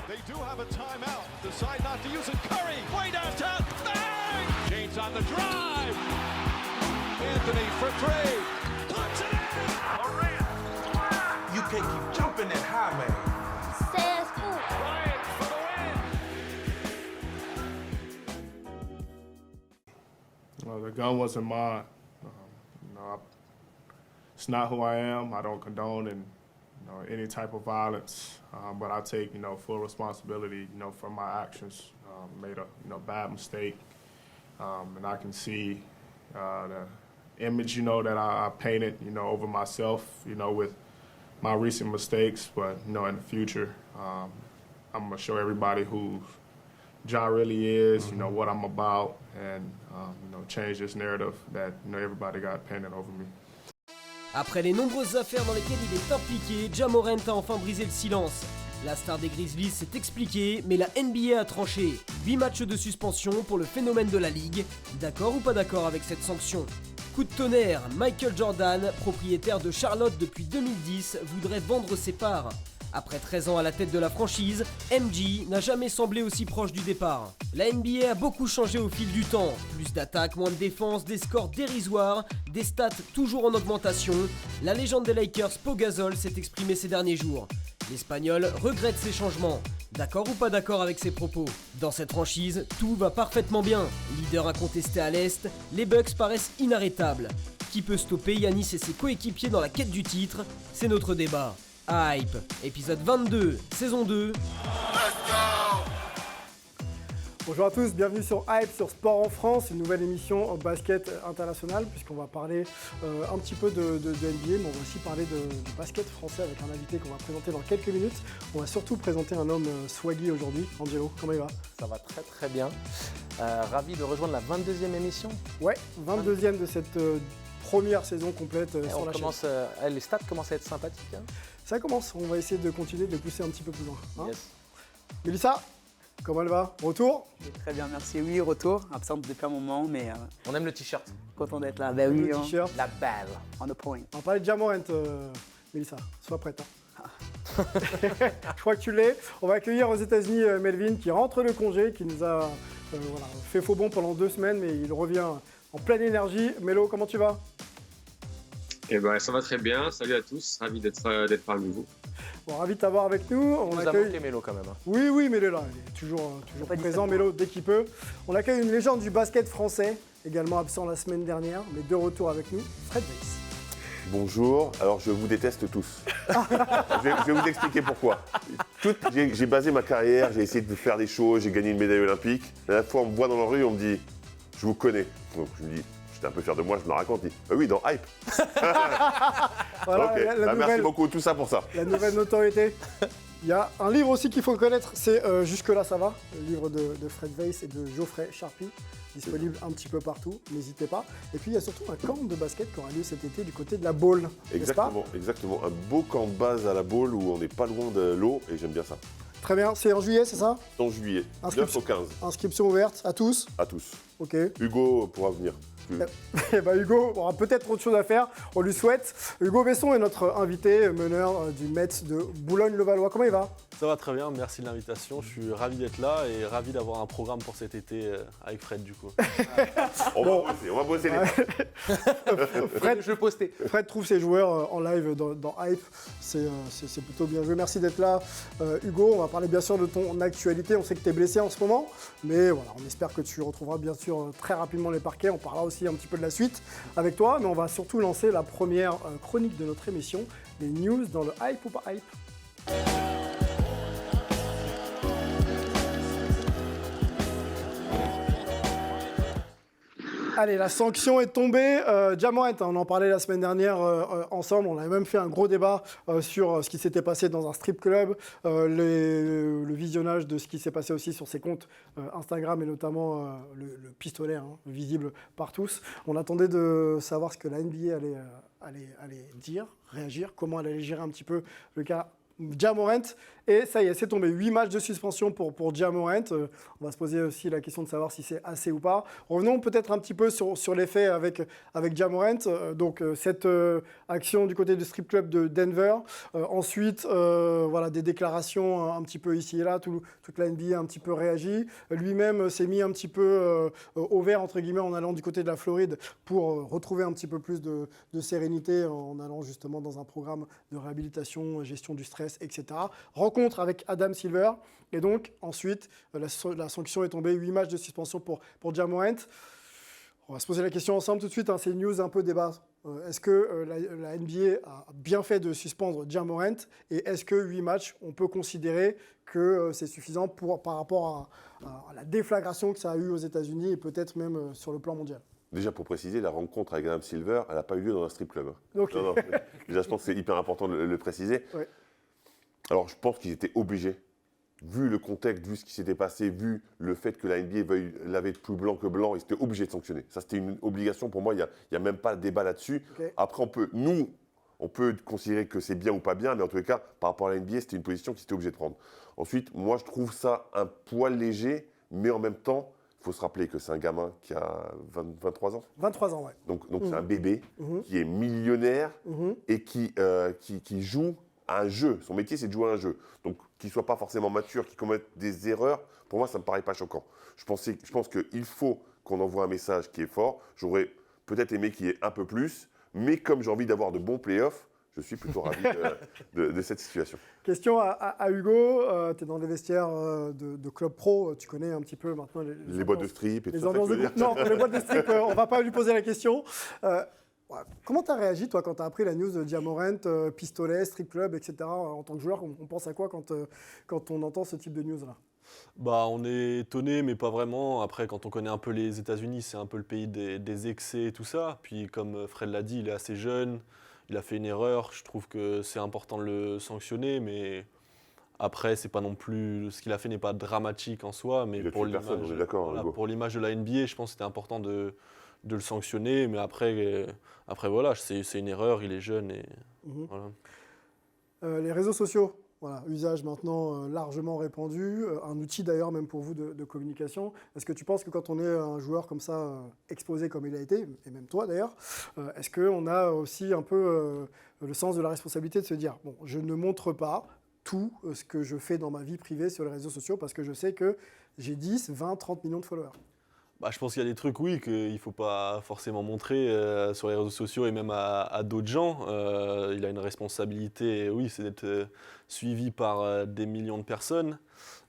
They do have a timeout. Decide not to use it. Curry, way downtown. Bang! James on the drive. Anthony for three. Puts it in. Durant. You can't keep jumping that high, man. Says who? Bryant for the win. The gun wasn't mine. It's not who I am. I don't condone any type of violence, but I take full responsibility for my actions. Made a bad mistake, and I can see the image that I painted over myself with my recent mistakes. But in the future, I'm gonna show everybody who Ja really is, what I'm about, and change this narrative that everybody got painted over me. Après les nombreuses affaires dans lesquelles il est impliqué, Ja Morant a enfin brisé le silence. La star des Grizzlies s'est expliquée, mais la NBA a tranché. 8 matchs de suspension pour le phénomène de la ligue. D'accord ou pas d'accord avec cette sanction ? Coup de tonnerre, Michael Jordan, propriétaire de Charlotte depuis 2010, voudrait vendre ses parts. Après 13 ans à la tête de la franchise, MJ n'a jamais semblé aussi proche du départ. La NBA a beaucoup changé au fil du temps. Plus d'attaques, moins de défense, des scores dérisoires, des stats toujours en augmentation. La légende des Lakers, Pau Gasol, s'est exprimée ces derniers jours. L'Espagnol regrette ces changements. D'accord ou pas d'accord avec ses propos ? Dans cette franchise, tout va parfaitement bien. Leader incontesté à l'Est, les Bucks paraissent inarrêtables. Qui peut stopper Giannis et ses coéquipiers dans la quête du titre ? C'est notre débat. Hype, épisode 22, saison 2. Bonjour à tous, bienvenue sur Hype, sur Sport en France, une nouvelle émission en basket international, puisqu'on va parler un petit peu de NBA, mais on va aussi parler du basket français avec un invité qu'on va présenter dans quelques minutes. On va surtout présenter un homme swaggy aujourd'hui. Angelo, comment il va ? Ça va très très bien. Ravi de rejoindre la 22e émission. Ouais, 22e de cette première saison complète sur la chaîne. Les stats commencent à être sympathiques. Hein. Ça commence, on va essayer de continuer de pousser un petit peu plus loin. Hein. Yes. Mélissa, comment elle va ? Retour ? Très bien, merci. Oui, retour. Absente depuis un moment, mais On aime le t-shirt. content d'être là. Ben oui, Le t-shirt. La balle. on the point. On va parler de Ja Morant, Mélissa, sois prête. Hein. Je crois que tu l'es. On va accueillir aux États-Unis Melvin qui rentre de congé, qui nous a fait faux bon pendant 2 semaines, mais il revient en pleine énergie. Mélo, comment tu vas ? Eh ben, ça va très bien. Salut à tous. Ravi d'être parmi vous. Bon, ravi de t'avoir avec nous. On nous a manqué Mélo quand même. Hein. Oui, mais il est là. Il est toujours présent, Mélo, dès qu'il peut. On accueille une légende du basket français, également absent la semaine dernière, mais de retour avec nous, Fred Weiss. Bonjour, alors je vous déteste tous. je vais vous expliquer pourquoi. J'ai basé ma carrière, j'ai essayé de faire des choses, j'ai gagné une médaille olympique. La dernière fois, on me voit dans la rue, on me dit « je vous connais ». Donc je me dis « j'étais un peu fier de moi, je me la raconte ». Bah oui, dans Hype. Voilà, okay. Merci beaucoup, tout ça pour ça. La nouvelle notoriété. Il y a un livre aussi qu'il faut connaître, c'est Jusque-là ça va, le livre de Fred Weiss et de Geoffrey Charpie, disponible un petit peu partout, n'hésitez pas. Et puis il y a surtout un camp de basket qui aura lieu cet été du côté de la Baule, n'est-ce pas ? Exactement, un beau camp de base à la Baule où on n'est pas loin de l'eau et j'aime bien ça. Très bien, c'est en juillet, c'est ça ? En juillet, 9 au 15. Inscription ouverte à tous ? À tous. Ok. Hugo pourra venir. Eh ben Hugo aura peut-être autre chose à faire, on lui souhaite. Hugo Besson est notre invité, meneur du Metz de Boulogne-le-Valois. Comment il va ? Ça va très bien, merci de l'invitation. Je suis ravi d'être là et ravi d'avoir un programme pour cet été avec Fred du coup. On va bosser les Fred trouve ses joueurs en live dans Hype, c'est plutôt bien joué. Merci d'être là Hugo, on va parler bien sûr de ton actualité. On sait que tu es blessé en ce moment, mais voilà, on espère que tu retrouveras bien sûr très rapidement les parquets. On parlera aussi un petit peu de la suite avec toi, mais on va surtout lancer la première chronique de notre émission, les news dans le Hype ou pas Hype. Allez, la sanction est tombée. Ja Morant, on en parlait la semaine dernière ensemble. On avait même fait un gros débat sur ce qui s'était passé dans un strip club, le visionnage de ce qui s'est passé aussi sur ses comptes Instagram et notamment le pistolet visible par tous. On attendait de savoir ce que la NBA allait dire, réagir, comment elle allait gérer un petit peu le cas Ja Morant, et ça y est, c'est tombé. 8 matchs de suspension pour Ja Morant. On va se poser aussi la question de savoir si c'est assez ou pas. Revenons peut-être un petit peu sur les faits avec Ja Morant. Donc, cette action du côté du strip club de Denver. Ensuite, voilà, des déclarations un petit peu ici et là. Toute la NBA a un petit peu réagi. Lui-même s'est mis un petit peu au vert, entre guillemets, en allant du côté de la Floride pour retrouver un petit peu plus de sérénité en allant justement dans un programme de réhabilitation, gestion du stress, etc. Rencontre avec Adam Silver. Et donc, ensuite, la sanction est tombée. 8 matchs de suspension pour Ja Morant. On va se poser la question ensemble tout de suite. C'est une news un peu débat. Est-ce que la NBA a bien fait de suspendre Ja Morant? Et est-ce que 8 matchs, on peut considérer que c'est suffisant par rapport à la déflagration que ça a eu aux États-Unis et peut-être même sur le plan mondial? Déjà, pour préciser, la rencontre avec Adam Silver, elle n'a pas eu lieu dans un strip club. Okay. Non. Déjà, je pense que c'est hyper important de le préciser. Ouais. Alors, je pense qu'ils étaient obligés, vu le contexte, vu ce qui s'était passé, vu le fait que la NBA veuille laver de plus blanc que blanc, ils étaient obligés de sanctionner. Ça, c'était une obligation. Pour moi, il n'y a même pas de débat là-dessus. Okay. Après, on peut considérer que c'est bien ou pas bien, mais en tous les cas, par rapport à la NBA, c'était une position qu'ils étaient obligés de prendre. Ensuite, moi, je trouve ça un poil léger, mais en même temps, il faut se rappeler que c'est un gamin qui a 23 ans. 23 ans, ouais. Donc c'est un bébé qui est millionnaire et qui joue à un jeu. Son métier, c'est de jouer à un jeu. Donc, qu'il ne soit pas forcément mature, qu'il commette des erreurs, pour moi, ça ne me paraît pas choquant. Je pense qu'il faut qu'on envoie un message qui est fort. J'aurais peut-être aimé qu'il y ait un peu plus, mais comme j'ai envie d'avoir de bons playoffs, je suis plutôt ravi de cette situation. Question à Hugo. Tu es dans les vestiaires de Club Pro. Tu connais un petit peu maintenant les boîtes de strip et tout ça. Non, les boîtes de strip, on ne va pas lui poser la question. Comment tu as réagi, toi, quand tu as appris la news de Ja Morant, pistolet, strip club, etc. En tant que joueur, on pense à quoi quand on entend ce type de news-là? On est étonné, mais pas vraiment. Après, quand on connaît un peu les États-Unis, c'est un peu le pays des excès et tout ça. Puis, comme Fred l'a dit, il est assez jeune, il a fait une erreur. Je trouve que c'est important de le sanctionner, mais après, c'est pas non plus ce qu'il a fait n'est pas dramatique en soi. Mais pour l'image de la NBA, je pense que c'était important de le sanctionner. Mais après voilà, c'est une erreur. Il est jeune et voilà. Les réseaux sociaux. Voilà, usage maintenant largement répandu, un outil d'ailleurs même pour vous de communication. Est-ce que tu penses que quand on est un joueur comme ça, exposé comme il a été, et même toi d'ailleurs, est-ce qu'on a aussi un peu le sens de la responsabilité de se dire, bon, je ne montre pas tout ce que je fais dans ma vie privée sur les réseaux sociaux parce que je sais que j'ai 10, 20, 30 millions de followers? Je pense qu'il y a des trucs, oui, qu'il ne faut pas forcément montrer sur les réseaux sociaux et même à d'autres gens. Il a une responsabilité, oui, c'est d'être suivi par des millions de personnes.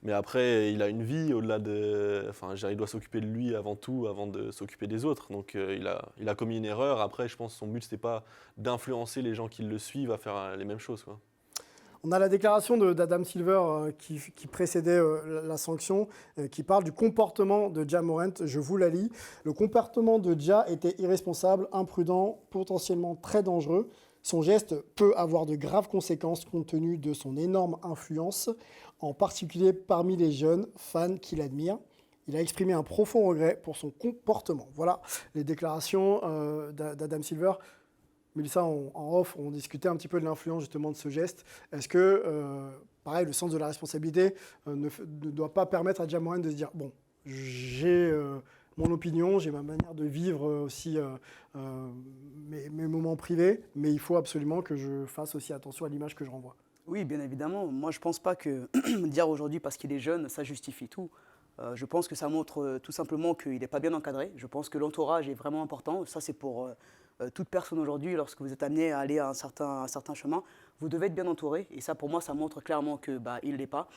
Mais après, il a une vie au-delà de... il doit s'occuper de lui avant tout, avant de s'occuper des autres. Donc, il a commis une erreur. Après, je pense que son but, ce n'est pas d'influencer les gens qui le suivent à faire les mêmes choses, quoi. On a la déclaration d'Adam Silver qui précédait la sanction, qui parle du comportement de Ja Morant. Je vous la lis. Le comportement de Ja était irresponsable, imprudent, potentiellement très dangereux. Son geste peut avoir de graves conséquences compte tenu de son énorme influence, en particulier parmi les jeunes fans qui l'admirent. Il a exprimé un profond regret pour son comportement. Voilà les déclarations d'Adam Silver. Mélissa, en off, on discutait un petit peu de l'influence justement de ce geste. Est-ce que, pareil, le sens de la responsabilité ne doit pas permettre à Ja Morant de se dire, bon, j'ai mon opinion, j'ai ma manière de vivre aussi mes moments privés, mais il faut absolument que je fasse aussi attention à l'image que je renvoie. Oui, bien évidemment. Moi, je ne pense pas que dire aujourd'hui parce qu'il est jeune, ça justifie tout. Je pense que ça montre tout simplement qu'il n'est pas bien encadré. Je pense que l'entourage est vraiment important. Ça, c'est pour toute personne aujourd'hui. Lorsque vous êtes amené à aller à un certain chemin, vous devez être bien entouré. Et ça, pour moi, ça montre clairement qu'il ne l'est pas.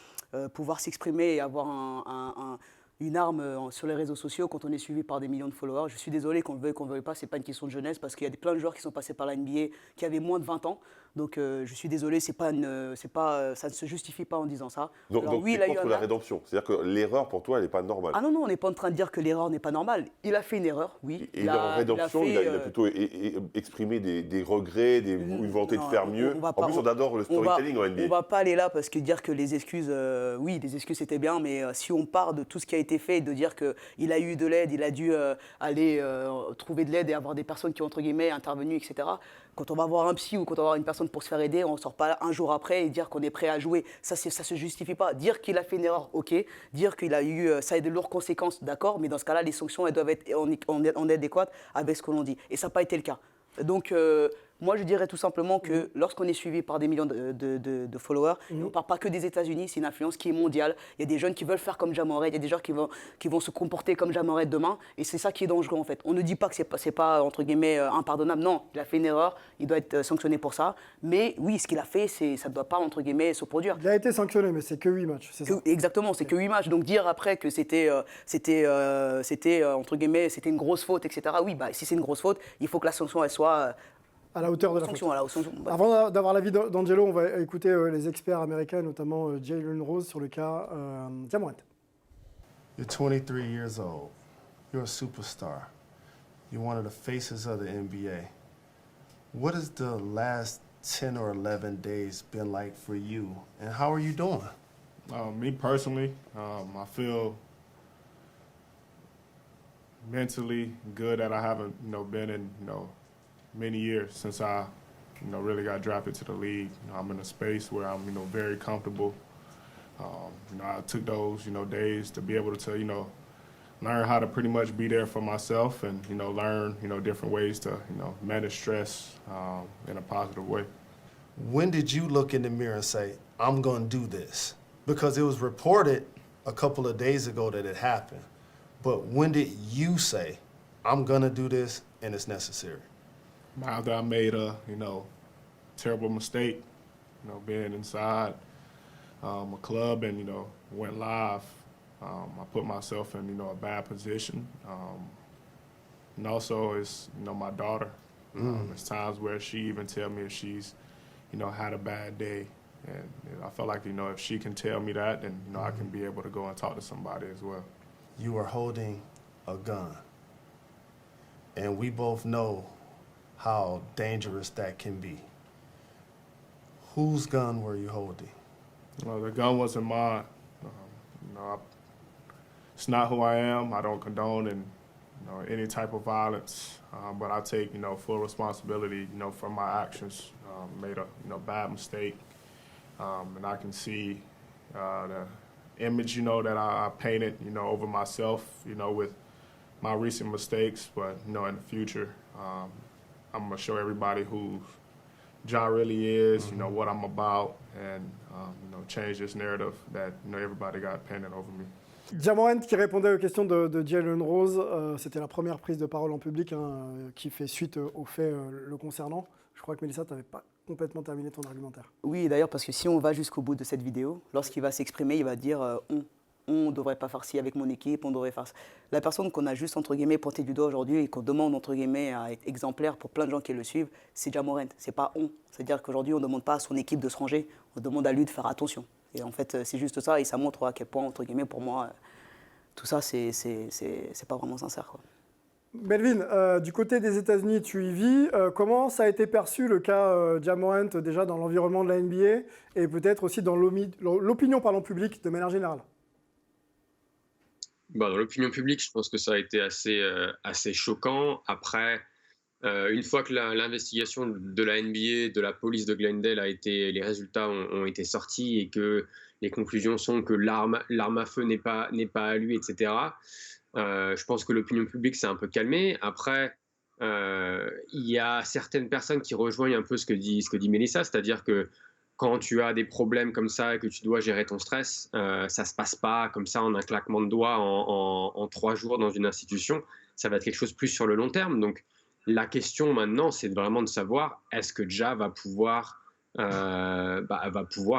Pouvoir s'exprimer et avoir une arme sur les réseaux sociaux quand on est suivi par des millions de followers. Je suis désolé, qu'on le veuille, qu'on ne le veuille pas, ce n'est pas une question de jeunesse parce qu'il y a plein de joueurs qui sont passés par la NBA qui avaient moins de 20 ans. Donc je suis désolé, ça ne se justifie pas en disant ça. Donc oui, tu es contre la rédemption. C'est-à-dire que l'erreur pour toi, elle n'est pas normale. Ah non, on n'est pas en train de dire que l'erreur n'est pas normale. Il a fait une erreur, oui. Et la rédemption, il a plutôt exprimé des regrets, une volonté de faire mieux. En plus, on adore le storytelling en NBA. On ne va pas aller là parce que dire que les excuses, oui, les excuses c'était bien, mais si on part de tout ce qui a été fait, de dire qu'il a eu de l'aide, il a dû aller trouver de l'aide et avoir des personnes qui ont entre guillemets intervenu, etc. Quand on va voir un psy ou quand on va voir une personne pour se faire aider, on ne sort pas un jour après et dire qu'on est prêt à jouer. Ça ne se justifie pas. Dire qu'il a fait une erreur, ok. Dire qu'il a eu, ça a de lourdes conséquences, d'accord. Mais dans ce cas-là, les sanctions, elles doivent être en adéquates avec ce que l'on dit. Et ça n'a pas été le cas. Donc, moi, je dirais tout simplement que lorsqu'on est suivi par des millions de followers, on ne parle pas que des États-Unis, c'est une influence qui est mondiale. Il y a des jeunes qui veulent faire comme Ja Morant, il y a des gens qui vont se comporter comme Ja Morant demain, et c'est ça qui est dangereux en fait. On ne dit pas que c'est pas entre guillemets impardonnable. Non, il a fait une erreur, il doit être sanctionné pour ça. Mais oui, ce qu'il a fait, ça ne doit pas entre guillemets se produire. Il a été sanctionné, mais c'est que 8 matchs, c'est ça? Exactement, c'est que 8 matchs. Donc dire après que c'était entre guillemets, c'était une grosse faute, etc. Oui, bah si c'est une grosse faute, il faut que la sanction elle soit à la hauteur de la sanction, faute. Avant d'avoir l'avis d'Angelo, on va écouter les experts américains, notamment Jalen Rose sur le cas Ja Morant. You're 23 years old. You're a superstar. You're one of the faces of the NBA. What has the last 10 or 11 days been like for you, and how are you doing? Me personally, I feel mentally good that I haven't, been in, many years since I, really got drafted to the league. I'm in a space where I'm, very comfortable. I took those, days to be able to, learn how to pretty much be there for myself and, learn, different ways to, manage stress in a positive way. When did you look in the mirror and say, I'm going to do this? Because it was reported a couple of days ago that it happened. But when did you say, I'm going to do this and it's necessary? After I made a, terrible mistake, being inside a club and, went live, I put myself in, a bad position. And also it's, my daughter. There's times where she even tell me if she's, had a bad day. And I felt like, if she can tell me that, then, I can be able to go and talk to somebody as well. You are holding a gun. And we both know how dangerous that can be. Whose gun were you holding? Well, the gun wasn't mine. It's not who I am. I don't condone any type of violence, but I take full responsibility for my actions. Made a bad mistake, and I can see the image that I painted over myself with my recent mistakes. But in the future, I'm gonna show everybody who Ja really is, what I'm about, and change this narrative that everybody got painted over me. Ja Morant qui répondait aux questions de Jalen Rose, c'était la première prise de parole en public qui fait suite aux faits le concernant. Je crois que Mélissa, tu n'avais pas complètement terminé ton argumentaire. Oui, d'ailleurs, parce que si on va jusqu'au bout de cette vidéo, lorsqu'il va s'exprimer, il va dire on ne devrait pas faire ci avec mon équipe, on devrait faire ça. La personne qu'on a juste, entre guillemets, pointé du doigt aujourd'hui et qu'on demande, entre guillemets, à être exemplaire pour plein de gens qui le suivent, c'est Ja Morant, c'est pas on. C'est-à-dire qu'aujourd'hui, on ne demande pas à son équipe de se ranger, on demande à lui de faire attention. Et en fait, c'est juste ça, et ça montre à quel point, entre guillemets, pour moi, tout ça, c'est pas vraiment sincère, quoi. Melvin, du côté des États-Unis, tu y vis. Comment ça a été perçu le cas Ja Morant déjà dans l'environnement de la NBA et peut-être aussi dans l'opinion publique de manière générale? Dans l'opinion publique, je pense que ça a été assez choquant. Après, une fois que l'investigation de la NBA, de la police de Glendale les résultats ont été sortis et que les conclusions sont que l'arme à feu n'est pas à lui, etc. Je pense que l'opinion publique s'est un peu calmée. Après, il y a certaines personnes qui rejoignent un peu ce que dit Mélissa, c'est-à-dire que quand tu as des problèmes comme ça et que tu dois gérer ton stress, ça ne se passe pas comme ça en un claquement de doigts en 3 jours dans une institution. Ça va être quelque chose plus sur le long terme. Donc, la question maintenant, c'est vraiment de savoir est-ce que Ja va pouvoir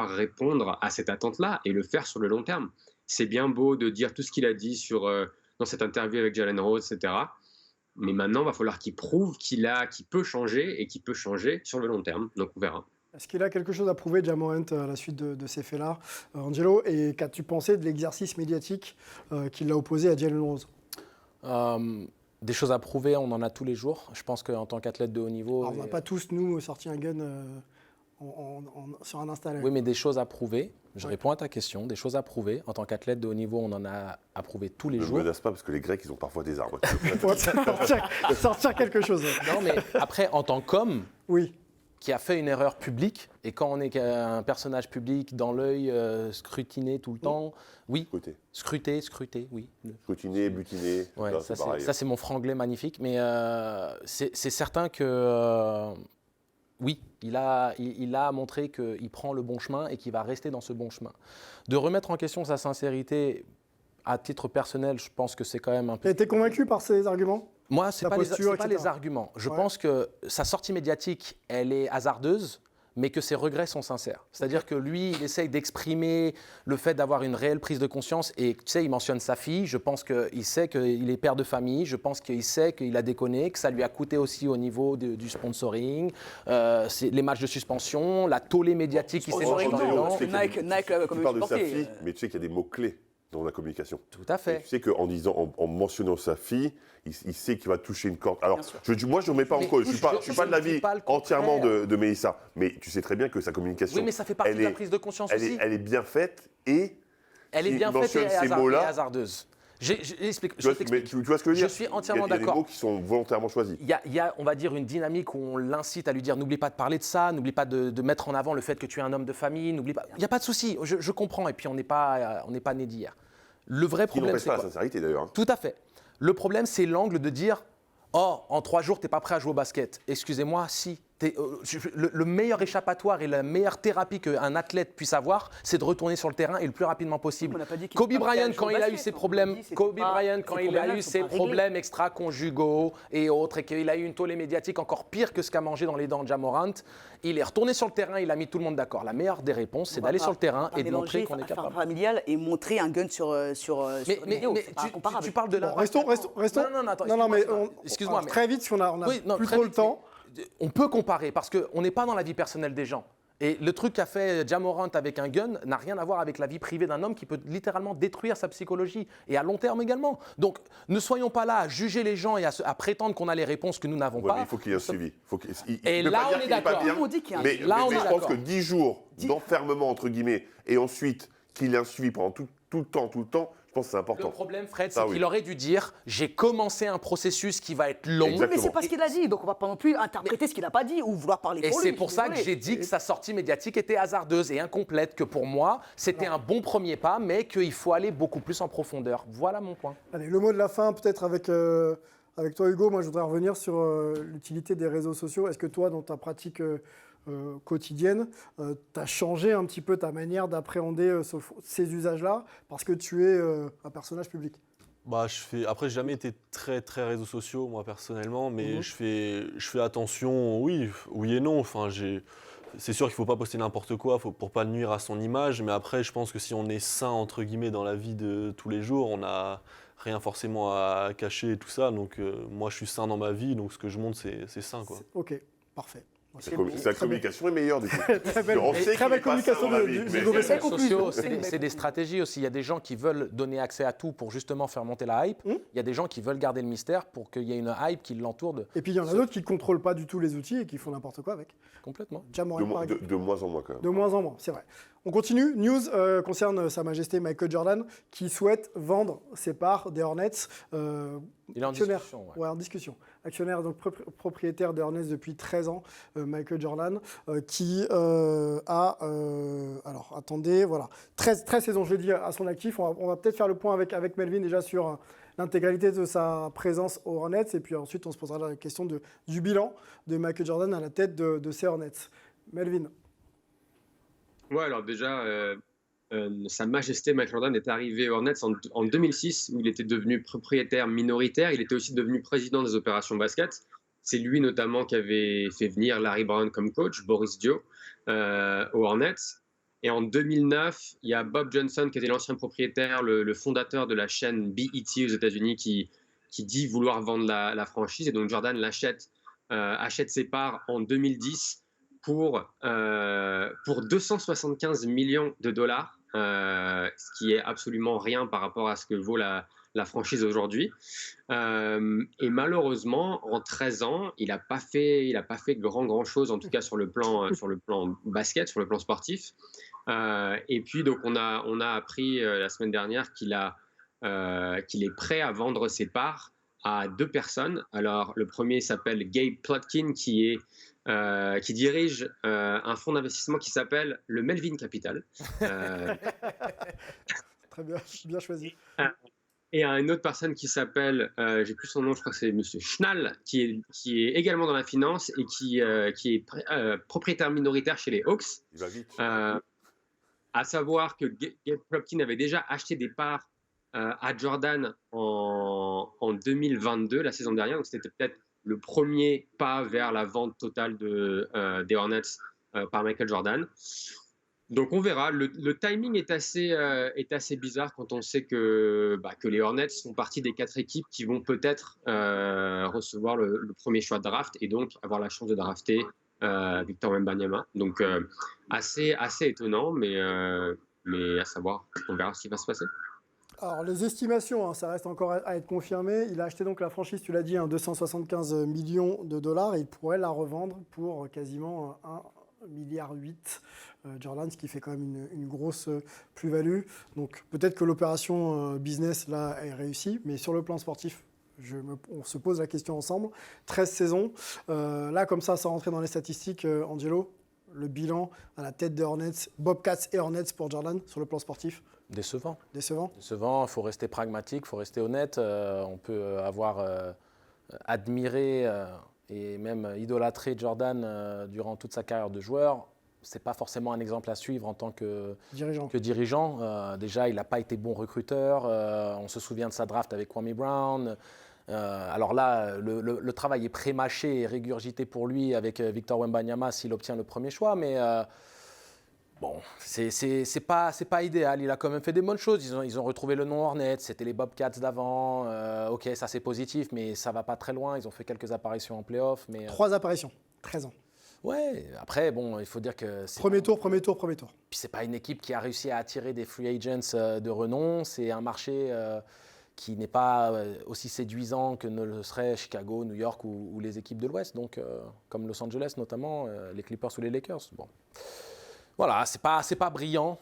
répondre à cette attente-là et le faire sur le long terme. C'est bien beau de dire tout ce qu'il a dit dans cette interview avec Jalen Rose, etc. Mais maintenant, il va falloir qu'il prouve qu'il peut changer et qu'il peut changer sur le long terme. Donc, on verra. Est-ce qu'il a quelque chose à prouver, Ja Morant, à la suite de ces faits-là, Angelo? Et qu'as-tu pensé de l'exercice médiatique qui l'a opposé à Jalen Rose? Des choses à prouver, on en a tous les jours. Je pense qu'en tant qu'athlète de haut niveau... Alors, on n'a pas tous, nous, sorti un gun sur un Insta Live. Oui, mais des choses à prouver. Je réponds à ta question. Des choses à prouver. En tant qu'athlète de haut niveau, on en a à prouver tous les jours. Ne me menace pas parce que les Grecs, ils ont parfois des armes. Il faut sortir quelque chose. Non, mais après, en tant qu'homme, Oui. qui a fait une erreur publique, et quand on est un personnage public dans l'œil, scrutiné tout le temps, oui. Scruté, oui. Scrutiné, butiné, Ouais, c'est pareil. ça, c'est mon franglais magnifique. Mais c'est certain que, oui, il a montré qu'il prend le bon chemin et qu'il va rester dans ce bon chemin. De remettre en question sa sincérité, à titre personnel, je pense que c'est quand même un peu... Tu as été convaincu par ces arguments ? Moi, ce n'est pas les etc. arguments. Je pense que sa sortie médiatique, elle est hasardeuse, mais que ses regrets sont sincères. C'est-à-dire que lui, il essaye d'exprimer le fait d'avoir une réelle prise de conscience. Et tu sais, il mentionne sa fille. Je pense qu'il sait qu'il est père de famille. Je pense qu'il sait qu'il a déconné, que ça lui a coûté aussi au niveau du sponsoring, les matchs de suspension, la tollée médiatique qui s'est lancée dans les dents. Tu parles de sa fille, mais tu sais qu'il y a des mots-clés dans la communication. Tout à fait. Et tu sais qu'en disant, en mentionnant sa fille, il sait qu'il va toucher une corde. Alors, moi, je ne remets pas en cause. Je ne suis pas de l'avis entièrement de Mélissa. Mais tu sais très bien que sa communication. Oui, mais ça fait partie de la prise de conscience aussi. Elle est bien faite et. Elle est bien faite et hasardeuse. Je t'explique. Tu vois ce que je veux dire? Je suis entièrement d'accord. Il y a des d'accord. mots qui sont volontairement choisis. Il y a, on va dire, une dynamique où on l'incite à lui dire n'oublie pas de parler de ça, n'oublie pas de mettre en avant le fait que tu es un homme de famille, n'oublie pas. Il n'y a pas de souci, je comprends. Et puis on n'est pas né d'hier. Le vrai problème, c'est pas quoi? la sincérité d'ailleurs. Tout à fait. Le problème, c'est l'angle de dire oh, en 3 jours, tu n'es pas prêt à jouer au basket. Excusez-moi, si. Le meilleur échappatoire et la meilleure thérapie qu'un athlète puisse avoir, c'est de retourner sur le terrain et le plus rapidement possible. Kobe Bryant, quand il a eu ses problèmes, extra-conjugaux et autres, et qu'il a eu une tollée médiatique encore pire que ce qu'a mangé dans les dents de Ja Morant, il est retourné sur le terrain, il a mis tout le monde d'accord. La meilleure des réponses, c'est d'aller sur le terrain et de montrer qu'on est capable. Familial et montrer un gun sur mais tu parles de la... Restons. Non, mais excuse-moi. Très vite, si on a plus trop le temps. On peut comparer parce qu'on n'est pas dans la vie personnelle des gens. Et le truc qu'a fait Ja Morant avec un gun n'a rien à voir avec la vie privée d'un homme qui peut littéralement détruire sa psychologie et à long terme également. Donc ne soyons pas là à juger les gens et à prétendre qu'on a les réponses que nous n'avons pas. Mais il faut qu'il y ait un suivi. Et là, on est d'accord. Mais je pense que 10 jours d'enfermement, entre guillemets, et ensuite qu'il y ait un suivi pendant tout le temps, je pense que c'est important. Le problème, Fred, c'est qu'il aurait dû dire « j'ai commencé un processus qui va être long ». Mais c'est pas ce qu'il a dit, donc on ne va pas non plus interpréter ce qu'il n'a pas dit ou vouloir parler pour lui. Et c'est pour ça que j'ai dit que sa sortie médiatique était hasardeuse et incomplète, que pour moi, c'était un bon premier pas, mais qu'il faut aller beaucoup plus en profondeur. Voilà mon point. Allez, le mot de la fin, peut-être avec toi, Hugo. Moi, je voudrais revenir sur l'utilité des réseaux sociaux. Est-ce que toi, dans ta pratique quotidienne, tu as changé un petit peu ta manière d'appréhender ces usages-là parce que tu es un personnage public? Après, j'ai jamais été très réseaux sociaux, moi, personnellement, mais je fais attention, oui et non. Enfin, c'est sûr qu'il ne faut pas poster n'importe quoi pour pas nuire à son image, mais après, je pense que si on est sain, entre guillemets, dans la vie de tous les jours, on n'a rien forcément à cacher et tout ça. Donc, moi, je suis sain dans ma vie, donc ce que je montre, c'est sain, quoi. Ok, parfait. Sa communication est meilleure du coup. Très belle communication de sociaux, c'est des stratégies aussi. Il y a des gens qui veulent donner accès à tout pour justement faire monter la hype. Il y a des gens qui veulent garder le mystère pour qu'il y ait une hype qui l'entoure. Et puis il y en a d'autres qui ne contrôlent pas du tout les outils et qui font n'importe quoi avec. Complètement. De moins en moins quand même. De moins en moins, c'est vrai. On continue. News concerne Sa Majesté Michael Jordan qui souhaite vendre ses parts des Hornets. Il est en discussion. Ouais, en discussion. Actionnaire, donc propriétaire des Hornets depuis 13 ans, Michael Jordan, qui a, alors attendez, voilà, 13 saisons, je l'ai dit, à son actif. On va peut-être faire le point avec Melvin déjà sur l'intégralité de sa présence aux Hornets. Et puis ensuite, on se posera la question du bilan de Michael Jordan à la tête de ces Hornets. Melvin. Ouais, alors déjà, Sa Majesté Michael Jordan est arrivé aux Hornets en 2006, où il était devenu propriétaire minoritaire. Il était aussi devenu président des opérations basket. C'est lui notamment qui avait fait venir Larry Brown comme coach, Boris Dio, aux Hornets. Et en 2009, il y a Bob Johnson, qui était l'ancien propriétaire, le fondateur de la chaîne BET aux États-Unis, qui dit vouloir vendre la franchise. Et donc Jordan achète ses parts en 2010 pour 275 millions de dollars, ce qui est absolument rien par rapport à ce que vaut la la franchise aujourd'hui. Et malheureusement, en 13 ans, il n'a pas fait grand chose, en tout cas sur le plan basket, sur le plan sportif. Et puis donc on a appris la semaine dernière qu'il est prêt à vendre ses parts à 2 personnes. Alors le premier s'appelle Gabe Plotkin qui dirige un fonds d'investissement qui s'appelle le Melvin Capital. Très bien, bien choisi. Et à une autre personne qui s'appelle, j'ai plus son nom, je crois que c'est Monsieur Schnall, qui est également dans la finance et qui est propriétaire minoritaire chez les Hawks. Il va vite. À savoir que Gabe Plotkin avait déjà acheté des parts à Jordan en 2022, la saison dernière. Donc c'était peut-être le premier pas vers la vente totale des Hornets par Michael Jordan. Donc on verra. Le timing est assez bizarre quand on sait que les Hornets font partie des 4 équipes qui vont peut-être recevoir le premier choix de draft et donc avoir la chance de drafter Victor Wembanyama. Donc assez étonnant, mais à savoir, on verra ce qui va se passer. Alors les estimations, ça reste encore à être confirmé. Il a acheté donc la franchise, tu l'as dit, 275 millions de dollars. Et il pourrait la revendre pour quasiment 1,8 milliard Jordan, ce qui fait quand même une grosse plus-value. Donc peut-être que l'opération business là est réussie, mais sur le plan sportif, on se pose la question ensemble. 13 saisons. Là, comme ça, sans rentrer dans les statistiques, Angelo, le bilan à la tête des Hornets, Bobcats et Hornets pour Jordan sur le plan sportif. Décevant. Décevant. Il faut rester pragmatique, il faut rester honnête. On peut avoir admiré et même idolâtré Jordan durant toute sa carrière de joueur. Ce n'est pas forcément un exemple à suivre en tant que dirigeant. Déjà, il n'a pas été bon recruteur. On se souvient de sa draft avec Kwame Brown. Alors là, le travail est pré-mâché et régurgité pour lui avec Victor Wembanyama s'il obtient le premier choix. Mais bon, c'est pas idéal. Il a quand même fait des bonnes choses. Ils ont retrouvé le nom Hornets. C'était les Bobcats d'avant. Ok, ça c'est positif, mais ça va pas très loin. Ils ont fait quelques apparitions en playoff. 3 apparitions, 13 ans. Ouais, après, bon, il faut dire que... Premier tour. Puis c'est pas une équipe qui a réussi à attirer des free agents de renom. C'est un marché qui n'est pas aussi séduisant que ne le serait Chicago, New York ou les équipes de l'Ouest, donc comme Los Angeles notamment, les Clippers ou les Lakers. Bon. Voilà, c'est pas brillant.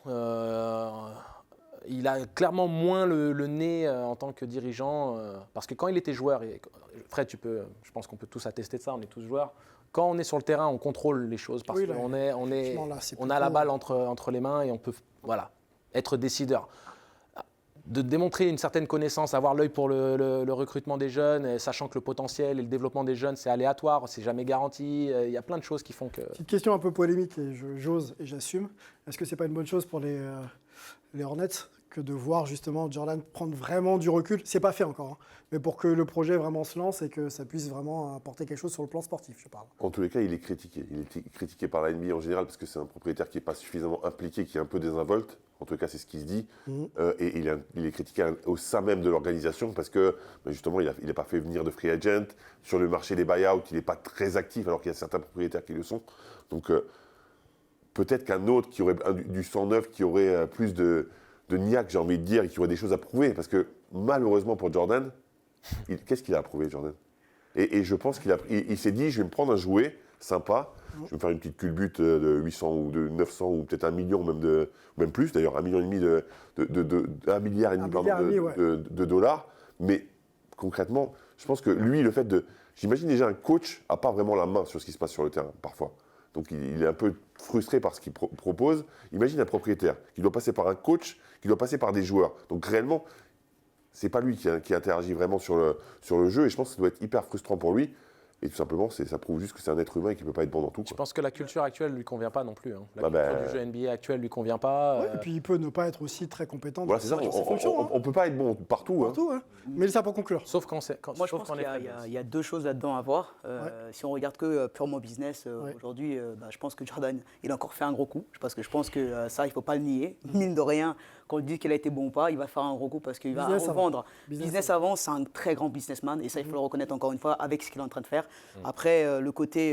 Il a clairement moins le nez en tant que dirigeant, parce que quand il était joueur, et Fred, je pense qu'on peut tous attester de ça, on est tous joueurs. Quand on est sur le terrain, on contrôle les choses parce qu'on on a la balle entre les mains et on peut être décideur. De démontrer une certaine connaissance, avoir l'œil pour le recrutement des jeunes, sachant que le potentiel et le développement des jeunes, c'est aléatoire, c'est jamais garanti. Il y a plein de choses qui font que... Petite question un peu polémique, et j'ose et j'assume. Est-ce que c'est pas une bonne chose pour les Hornets que de voir justement Jordan prendre vraiment du recul? C'est pas fait encore, mais pour que le projet vraiment se lance et que ça puisse vraiment apporter quelque chose sur le plan sportif, je parle. En tous les cas, il est critiqué. Il est critiqué par la NBA en général parce que c'est un propriétaire qui n'est pas suffisamment impliqué, qui est un peu désinvolte. En tout cas, c'est ce qui se dit. Et il est critiqué au sein même de l'organisation parce que justement, il n'a pas fait venir de free agent. Sur le marché des buyouts, il n'est pas très actif alors qu'il y a certains propriétaires qui le sont. Donc peut-être qu'un autre qui aurait du sang neuf, qui aurait plus de niaque, j'ai envie de dire, et qui aurait des choses à prouver. Parce que malheureusement pour Jordan, qu'est-ce qu'il a à prouver, Jordan? Et je pense qu'il s'est dit, je vais me prendre un jouet sympa, je vais me faire une petite culbute de 800 ou de 900 ou peut-être 1 million, même plus d'ailleurs, 1,5 million $1,5 milliard de dollars. Mais concrètement, je pense que lui, le fait de... J'imagine déjà un coach n'a pas vraiment la main sur ce qui se passe sur le terrain, parfois. Donc il est un peu frustré par ce qu'il propose. Imagine un propriétaire qui doit passer par un coach, qui doit passer par des joueurs. Donc réellement, c'est pas lui qui interagit vraiment sur le jeu. Et je pense que ça doit être hyper frustrant pour lui. Et tout simplement, ça prouve juste que c'est un être humain et qu'il ne peut pas être bon dans tout. Je pense que la culture actuelle ne lui convient pas non plus. La culture du jeu NBA actuel ne lui convient pas. Et puis il peut ne pas être aussi très compétent dans ses fonctions. On ne peut pas être bon partout. Mais ça pour conclure. Sauf quand Moi, je pense qu'il y a 2 choses là-dedans à voir. Si on regarde que purement business, aujourd'hui, je pense que Jordan, il a encore fait un gros coup. Parce que je pense que ça, il ne faut pas le nier. Mine de rien, quand on dit qu'il a été bon ou pas, il va faire un gros coup parce qu'il va revendre. Business avant, c'est un très grand businessman. Et ça, il faut le reconnaître encore une fois avec ce qu'il est en train de faire. Après, le côté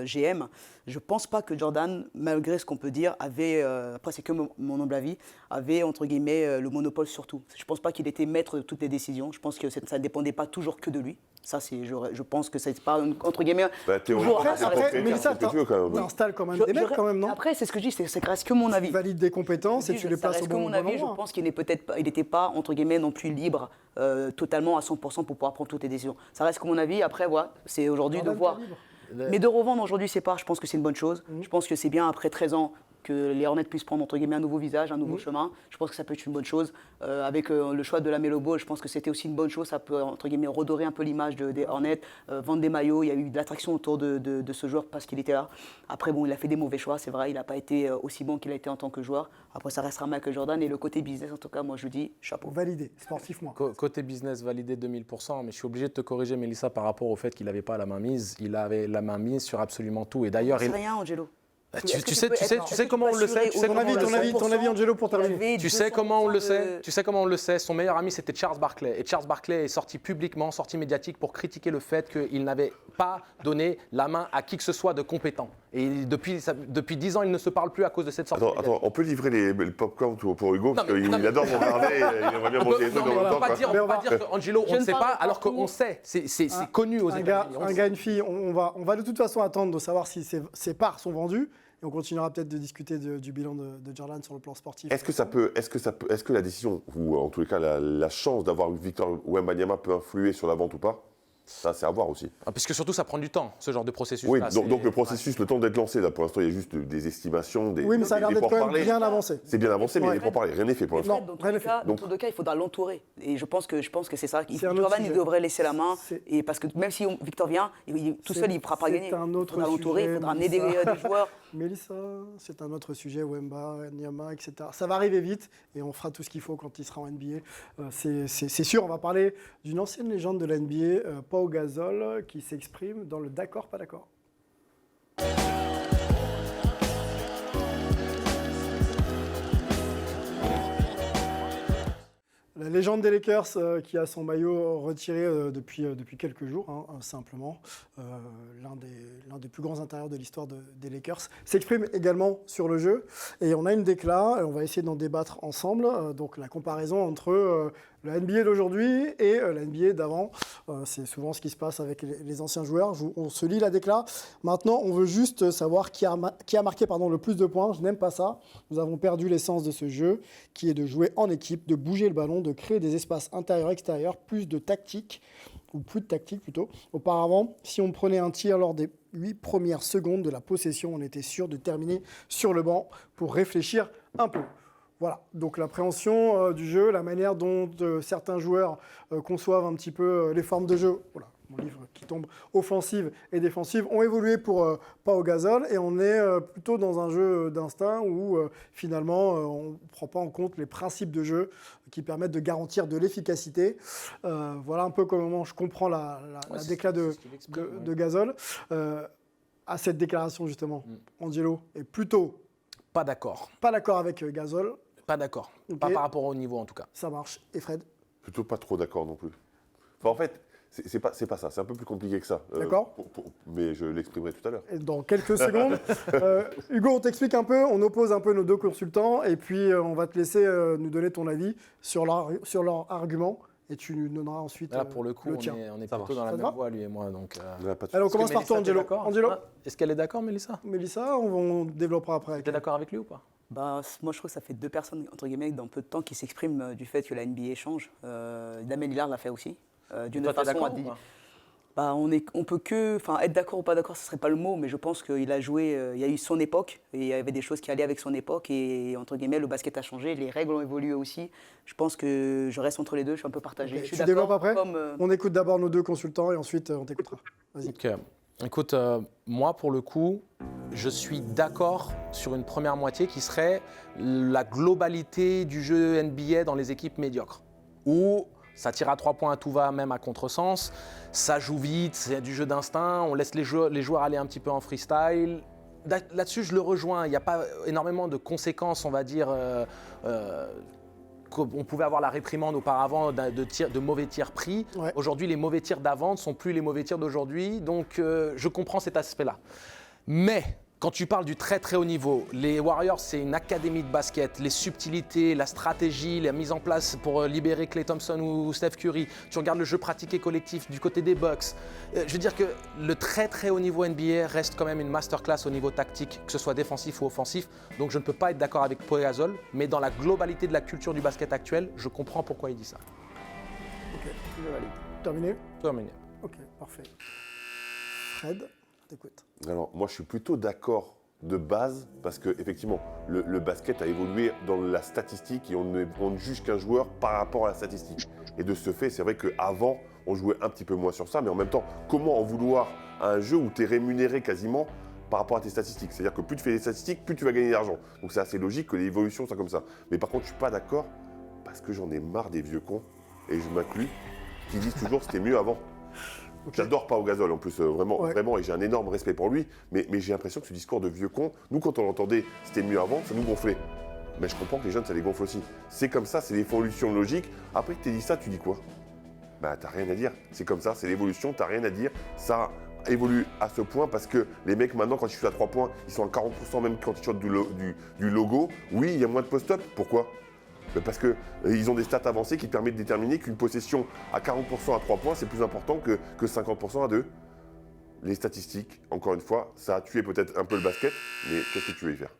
GM, je pense pas que Jordan, malgré ce qu'on peut dire, avait, après c'est que mon humble avis, avait entre guillemets le monopole sur tout. Je pense pas qu'il était maître de toutes les décisions. Je pense que ça ne dépendait pas toujours que de lui. Ça, je pense que c'est pas entre guillemets. Théoriquement, Après, Mélissa, t'installes comme un des mecs quand même, non? Après, c'est ce que je dis, c'est reste que mon avis. Tu valides des compétences et tu les Ça places au reste que bon mon avis. endroit. Je pense qu'il n'était pas entre guillemets non plus libre totalement à 100% pour pouvoir prendre toutes les décisions. Ça reste que mon avis. Après, voilà, c'est aujourd'hui de Jordan, voir. pas libre. Mais de revendre aujourd'hui, c'est pas. Je pense que c'est une bonne chose. Je pense que c'est bien après 13 ans que les Hornets puissent prendre entre guillemets un nouveau visage, un nouveau chemin. Je pense que ça peut être une bonne chose. Avec le choix de la Melo Ball, je pense que c'était aussi une bonne chose. Ça peut entre guillemets redorer un peu l'image des Hornets, vendre des maillots. Il y a eu de l'attraction autour de ce joueur parce qu'il était là. Après, bon, il a fait des mauvais choix, c'est vrai. Il n'a pas été aussi bon qu'il a été en tant que joueur. Après, ça restera Michael Jordan. Et le côté business, en tout cas, moi je dis chapeau. Validé, sportivement. Côté business, validé 2000%, mais je suis obligé de te corriger, Mélissa, par rapport au fait qu'il n'avait pas la main mise. Il avait la main mise sur absolument tout. Et d'ailleurs, C'est rien, Angelo. Tu sais comment on le sait. Ton avis, Angelo, pour terminer. Tu sais comment on le sait. Tu sais comment on le sait. Son meilleur ami, c'était Charles Barkley. Et Charles Barkley est sorti publiquement, sorti médiatique pour critiquer le fait qu'il n'avait pas donné la main à qui que ce soit de compétent. Et depuis 10 ans, il ne se parle plus à cause de cette sortie. Attends, on peut livrer le popcorn pour Hugo, parce qu'il adore m'en parler, il aimerait bien manger des trucs en même temps. On ne peut pas dire qu'Angelo, on ne sait pas, alors qu'on sait. C'est connu aux États-Unis. Un gars, une fille, on va de toute façon attendre de savoir si ces parts sont vendues. Et on continuera peut-être de discuter du bilan de Jordan sur le plan sportif. Est-ce que la décision, ou en tous les cas la chance d'avoir Victor Wembanyama peut influer sur la vente ou pas? Ça, c'est à voir aussi. Puisque surtout, ça prend du temps, ce genre de processus. Oui, donc le processus, le temps d'être lancé, là, pour l'instant, il y a juste des estimations, oui, mais ça a l'air d'être quand même bien avancé. C'est bien avancé, mais il faut parler. Rien n'est fait pour l'instant. Dans tous les cas, il faudra l'entourer. Et je pense que c'est ça. Jordan, il devrait laisser la main. Et parce que même si Victor vient, tout seul, il ne pourra pas gagner. Il faudra l'entourer, il faudra amener des joueurs. Mélissa, c'est un autre sujet, Wembanyama, etc. Ça va arriver vite et on fera tout ce qu'il faut quand il sera en NBA. C'est sûr, on va parler d'une ancienne légende de la NBA, Pau Gasol, qui s'exprime dans le d'accord, pas d'accord. La légende des Lakers qui a son maillot retiré depuis quelques jours, simplement. L'un des plus grands intérieurs de l'histoire des Lakers s'exprime également sur le jeu. Et on a une décla, et on va essayer d'en débattre ensemble. Donc la comparaison entre la NBA d'aujourd'hui et la NBA d'avant. C'est souvent ce qui se passe avec les anciens joueurs. On se lit la décla. Maintenant, on veut juste savoir qui a marqué le plus de points. Je n'aime pas ça. Nous avons perdu l'essence de ce jeu, qui est de jouer en équipe, de bouger le ballon, de créer des espaces intérieurs-extérieurs, plus de tactique, ou plus de tactique plutôt. Auparavant, si on prenait un tir lors des 8 premières secondes de la possession, on était sûr de terminer sur le banc pour réfléchir un peu. Voilà, donc l'appréhension du jeu, la manière dont certains joueurs conçoivent un petit peu les formes de jeu, voilà, mon livre qui tombe, offensive et défensive, ont évolué pour Pau Gasol, et on est plutôt dans un jeu d'instinct où finalement on ne prend pas en compte les principes de jeu qui permettent de garantir de l'efficacité. Voilà un peu comment je comprends la déclat de Gasol. À cette déclaration justement, Angelo est plutôt pas d'accord. Pas d'accord avec Gasol. Pas d'accord. Okay. Pas par rapport au niveau en tout cas. Ça marche. Et Fred? Plutôt pas trop d'accord non plus. Enfin, en fait, c'est pas ça. C'est un peu plus compliqué que ça. D'accord. Mais je l'exprimerai tout à l'heure. Dans quelques secondes. Hugo, on t'explique un peu. On oppose un peu nos deux consultants. Et puis, on va te laisser nous donner ton avis sur leur argument. Et tu nous donneras ensuite là, pour le coup, on est plutôt dans la même voie, lui et moi. Donc, alors, on commence par toi, Angelo. Est-ce qu'elle est d'accord, Mélissa? Mélissa, on développera après. Tu es d'accord avec lui ou pas? Moi, je trouve que ça fait deux personnes, entre guillemets, dans peu de temps qui s'expriment du fait que la NBA change. Damien Lillard l'a fait aussi. D'une façon, on peut que, être d'accord ou pas d'accord, ce serait pas le mot, mais je pense qu'il a joué, il y a eu son époque, et il y avait des choses qui allaient avec son époque, et entre guillemets, le basket a changé, les règles ont évolué aussi. Je pense que je reste entre les deux, je suis un peu partagé. Okay. Tu développes après On écoute d'abord nos deux consultants, et ensuite on t'écoutera. Vas-y. Okay. Écoute, moi pour le coup, je suis d'accord sur une première moitié qui serait la globalité du jeu NBA dans les équipes médiocres, où ça tire à 3 points à tout va, même à contresens, ça joue vite, c'est du jeu d'instinct, on laisse les joueurs aller un petit peu en freestyle. Là-dessus, je le rejoins, il n'y a pas énormément de conséquences, on va dire, qu'on pouvait avoir la réprimande auparavant de mauvais tirs pris. Ouais. Aujourd'hui, les mauvais tirs d'avant ne sont plus les mauvais tirs d'aujourd'hui, donc je comprends cet aspect-là. Mais Quand tu parles du très très haut niveau, les Warriors, c'est une académie de basket. Les subtilités, la stratégie, la mise en place pour libérer Klay Thompson ou Steph Curry. Tu regardes le jeu pratiqué collectif du côté des Bucks. Je veux dire que le très très haut niveau NBA reste quand même une masterclass au niveau tactique, que ce soit défensif ou offensif. Donc je ne peux pas être d'accord avec Pau Gasol, mais dans la globalité de la culture du basket actuel, je comprends pourquoi il dit ça. Ok, je valide. Terminé? Terminé. Ok, parfait. Fred, t'écoutes. Alors, moi, je suis plutôt d'accord de base parce que effectivement, le basket a évolué dans la statistique et on ne juge qu'un joueur par rapport à la statistique. Et de ce fait, c'est vrai qu'avant, on jouait un petit peu moins sur ça, mais en même temps, comment en vouloir à un jeu où tu es rémunéré quasiment par rapport à tes statistiques? C'est-à-dire que plus tu fais des statistiques, plus tu vas gagner d'argent. Donc c'est assez logique que l'évolution soit comme ça. Mais par contre, je ne suis pas d'accord parce que j'en ai marre des vieux cons, et je m'inclus, qui disent toujours c'était mieux avant. J'adore Pau Gasol en plus, vraiment, et j'ai un énorme respect pour lui, mais j'ai l'impression que ce discours de vieux con, nous quand on l'entendait, c'était mieux avant, ça nous gonflait. Mais je comprends que les jeunes, ça les gonfle aussi. C'est comme ça, c'est l'évolution logique. Après que tu dit ça, tu dis quoi? Bah t'as rien à dire, c'est comme ça, c'est l'évolution, t'as rien à dire. Ça évolue à ce point parce que les mecs maintenant, quand ils shootent à 3 points, ils sont à 40% même quand ils shootent du logo. Oui, il y a moins de post-up, pourquoi? Parce qu'ils ont des stats avancées qui permettent de déterminer qu'une possession à 40% à 3 points, c'est plus important que 50% à 2. Les statistiques, encore une fois, ça a tué peut-être un peu le basket, mais qu'est-ce que tu veux y faire?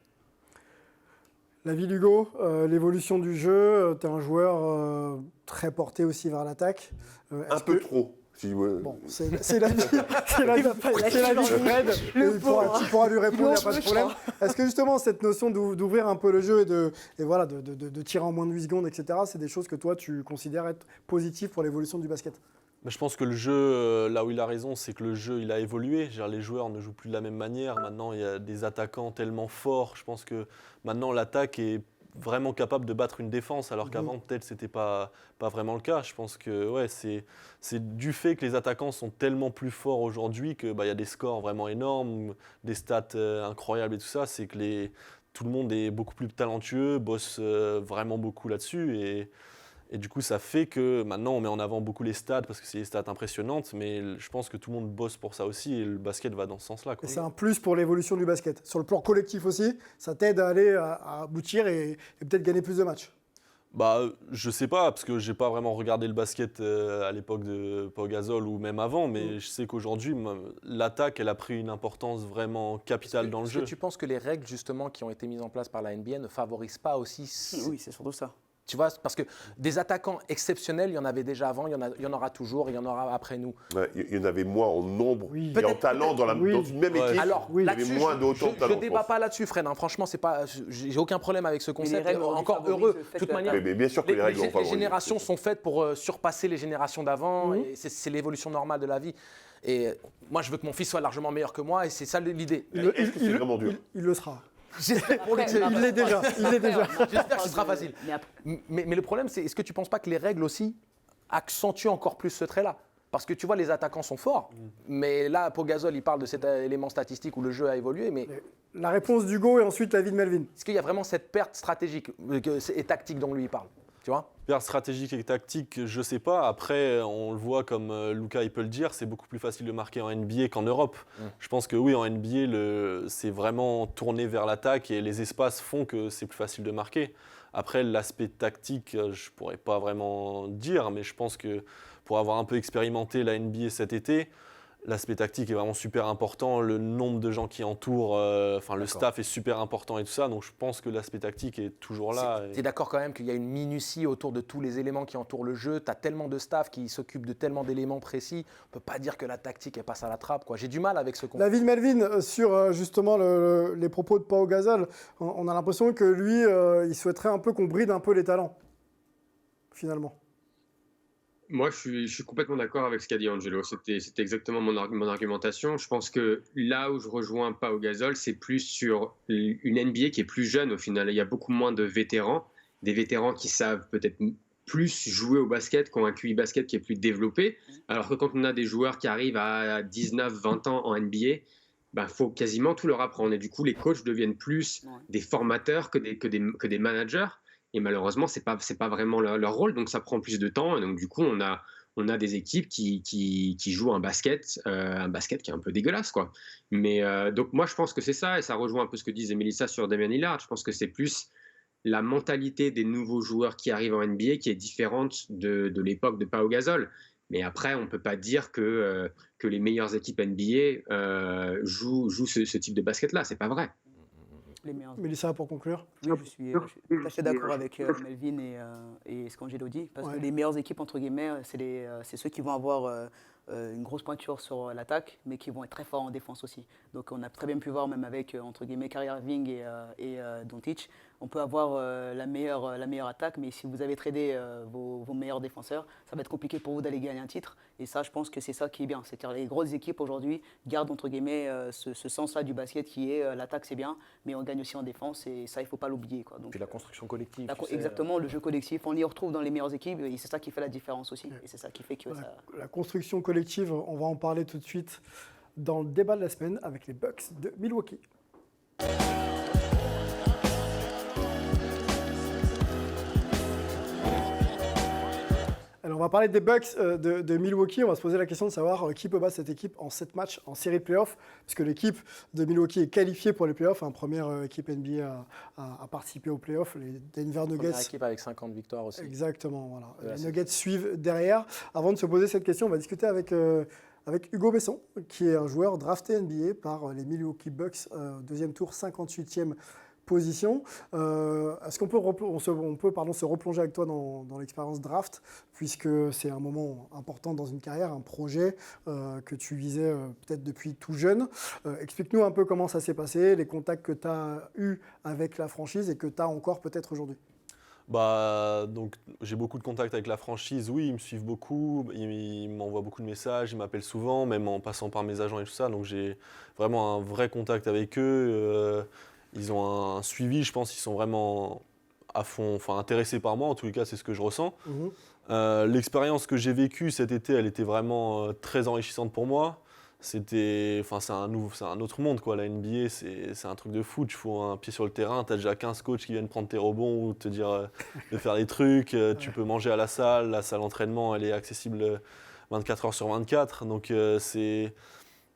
L'avis d'Hugo, l'évolution du jeu, tu es un joueur très porté aussi vers l'attaque. Un peu trop. Si, ouais. Bon, c'est la vie de Fred. Tu pourras lui répondre, il n'y a pas de problème. Est-ce que justement, cette notion d'ouvrir un peu le jeu et voilà, de tirer en moins de 8 secondes, etc., c'est des choses que toi, tu considères être positives pour l'évolution du basket? Mais je pense que le jeu, là où il a raison, c'est que le jeu, il a évolué. Les joueurs ne jouent plus de la même manière. Maintenant, il y a des attaquants tellement forts. Je pense que maintenant, l'attaque est vraiment capable de battre une défense, alors qu'avant, peut-être, ce n'était pas vraiment le cas. Je pense que ouais, c'est du fait que les attaquants sont tellement plus forts aujourd'hui qu'il y a des scores vraiment énormes, des stats incroyables et tout ça. C'est que tout le monde est beaucoup plus talentueux, bosse vraiment beaucoup là-dessus. Et du coup, ça fait que maintenant, on met en avant beaucoup les stats parce que c'est des stats impressionnantes, mais je pense que tout le monde bosse pour ça aussi et le basket va dans ce sens-là. Et c'est un plus pour l'évolution du basket. Sur le plan collectif aussi, ça t'aide à aller à aboutir et peut-être gagner plus de matchs. Je sais pas, parce que j'ai pas vraiment regardé le basket à l'époque de Pau Gasol ou même avant, mais je sais qu'aujourd'hui, l'attaque, elle a pris une importance vraiment capitale dans le jeu. Est-ce que tu penses que les règles justement qui ont été mises en place par la NBA ne favorisent pas aussi Oui, c'est surtout ça. Tu vois, parce que des attaquants exceptionnels, il y en avait déjà avant, il y en aura toujours, il y en aura après nous. Ouais, il y en avait moins en nombre et en talent dans une même équipe. Alors, il y avait moins d'autant de talent. Je ne débat pas là-dessus, Fred. Franchement, j'ai aucun problème avec ce concept. Encore heureux. De toute manière, mais bien sûr que les règles les générations sont faites pour surpasser les générations d'avant. Et c'est l'évolution normale de la vie. Et moi, je veux que mon fils soit largement meilleur que moi, et c'est ça l'idée. Est-ce que c'est vraiment dur? Il le sera. Il l'est déjà. J'espère que ce sera facile. Mais le problème, c'est est-ce que tu ne penses pas que les règles aussi accentuent encore plus ce trait-là? Parce que tu vois, les attaquants sont forts, mais là, Pau Gasol, il parle de cet élément statistique où le jeu a évolué. Mais la réponse d'Hugo et ensuite l'avis de Melvin. Est-ce qu'il y a vraiment cette perte stratégique et tactique dont lui il parle? Tu vois? Perte stratégique et tactique, je sais pas. Après, on le voit comme Luka il peut le dire, c'est beaucoup plus facile de marquer en NBA qu'en Europe. Je pense que oui, en NBA, c'est vraiment tourné vers l'attaque et les espaces font que c'est plus facile de marquer. Après, l'aspect tactique, je pourrais pas vraiment dire, mais je pense que pour avoir un peu expérimenté la NBA cet été, l'aspect tactique est vraiment super important, le nombre de gens qui entourent, le staff est super important et tout ça, donc je pense que l'aspect tactique est toujours là. Tu es d'accord quand même qu'il y a une minutie autour de tous les éléments qui entourent le jeu, tu as tellement de staff qui s'occupe de tellement d'éléments précis, on ne peut pas dire que la tactique elle passe à la trappe, quoi. J'ai du mal avec ce concept. L'avis de Melvin sur justement les propos de Pau Gasol, on a l'impression que lui, il souhaiterait un peu qu'on bride un peu les talents, finalement. Moi, je suis complètement d'accord avec ce qu'a dit Angelo. C'était exactement mon argumentation. Je pense que là où je rejoins Pau Gasol, c'est plus sur une NBA qui est plus jeune au final. Il y a beaucoup moins de vétérans, des vétérans qui savent peut-être plus jouer au basket, qui ont un QI basket qui est plus développé. Alors que quand on a des joueurs qui arrivent à 19, 20 ans en NBA, faut quasiment tout leur apprendre. Et du coup, les coachs deviennent plus des formateurs que des managers. Et malheureusement, c'est pas vraiment leur rôle, donc ça prend plus de temps. Et donc du coup, on on a des équipes qui jouent un basket qui est un peu dégueulasse, quoi. Mais donc moi, je pense que c'est ça, et ça rejoint un peu ce que disait Mélissa sur Damian Lillard. Je pense que c'est plus la mentalité des nouveaux joueurs qui arrivent en NBA qui est différente de l'époque de Pau Gasol. Mais après, on ne peut pas dire que les meilleures équipes NBA jouent ce type de basket-là. C'est pas vrai. Mélissa, pour conclure. Oui, je suis tout à fait d'accord avec Melvin et ce qu'Angelo dit, parce que les meilleures équipes, entre guillemets, c'est ceux qui vont avoir une grosse pointure sur l'attaque, mais qui vont être très forts en défense aussi. Donc on a très bien pu voir, même avec, entre guillemets, Kyrie Irving et Doncic, on peut avoir la meilleure attaque, mais si vous avez tradé vos meilleurs défenseurs, ça va être compliqué pour vous d'aller gagner un titre. Et ça, je pense que c'est ça qui est bien. C'est-à-dire les grosses équipes aujourd'hui gardent, entre guillemets, ce sens-là du basket qui est l'attaque, c'est bien, mais on gagne aussi en défense, et ça, il ne faut pas l'oublier, quoi. Donc, Puis la construction collective. Exactement, le jeu collectif, on y retrouve dans les meilleures équipes, et c'est ça qui fait la différence aussi. Et c'est ça qui fait que Voilà. ça... La construction collective, on va en parler tout de suite dans le débat de la semaine avec les Bucks de Milwaukee. Alors on va parler des Bucks de Milwaukee. On va se poser la question de savoir qui peut battre cette équipe en 7 matchs en série de playoffs, puisque l'équipe de Milwaukee est qualifiée pour les playoffs, première équipe NBA à participer aux playoffs, les Denver Nuggets. Première équipe avec 50 victoires aussi. Exactement, voilà. Les Nuggets suivent derrière. Avant de se poser cette question, on va discuter avec Hugo Besson, qui est un joueur drafté NBA par les Milwaukee Bucks, deuxième tour, 58e position. Est-ce qu'on peut, se replonger avec toi dans l'expérience draft, puisque c'est un moment important dans une carrière, un projet que tu visais peut-être depuis tout jeune. Explique-nous un peu comment ça s'est passé, les contacts que tu as eus avec la franchise et que tu as encore peut-être aujourd'hui. Donc, j'ai beaucoup de contacts avec la franchise, oui, ils me suivent beaucoup, ils m'envoient beaucoup de messages, ils m'appellent souvent, même en passant par mes agents et tout ça, donc j'ai vraiment un vrai contact avec eux. Ils ont un suivi, je pense qu'ils sont vraiment à fond, intéressés par moi, en tous les cas c'est ce que je ressens. L'expérience que j'ai vécue cet été, elle était vraiment très enrichissante pour moi. C'est un autre monde, quoi. La NBA, c'est un truc de fou. Tu fous un pied sur le terrain, tu as déjà 15 coachs qui viennent prendre tes rebonds ou te dire de faire des trucs. Tu peux manger à la salle d'entraînement, elle est accessible 24 heures sur 24. Donc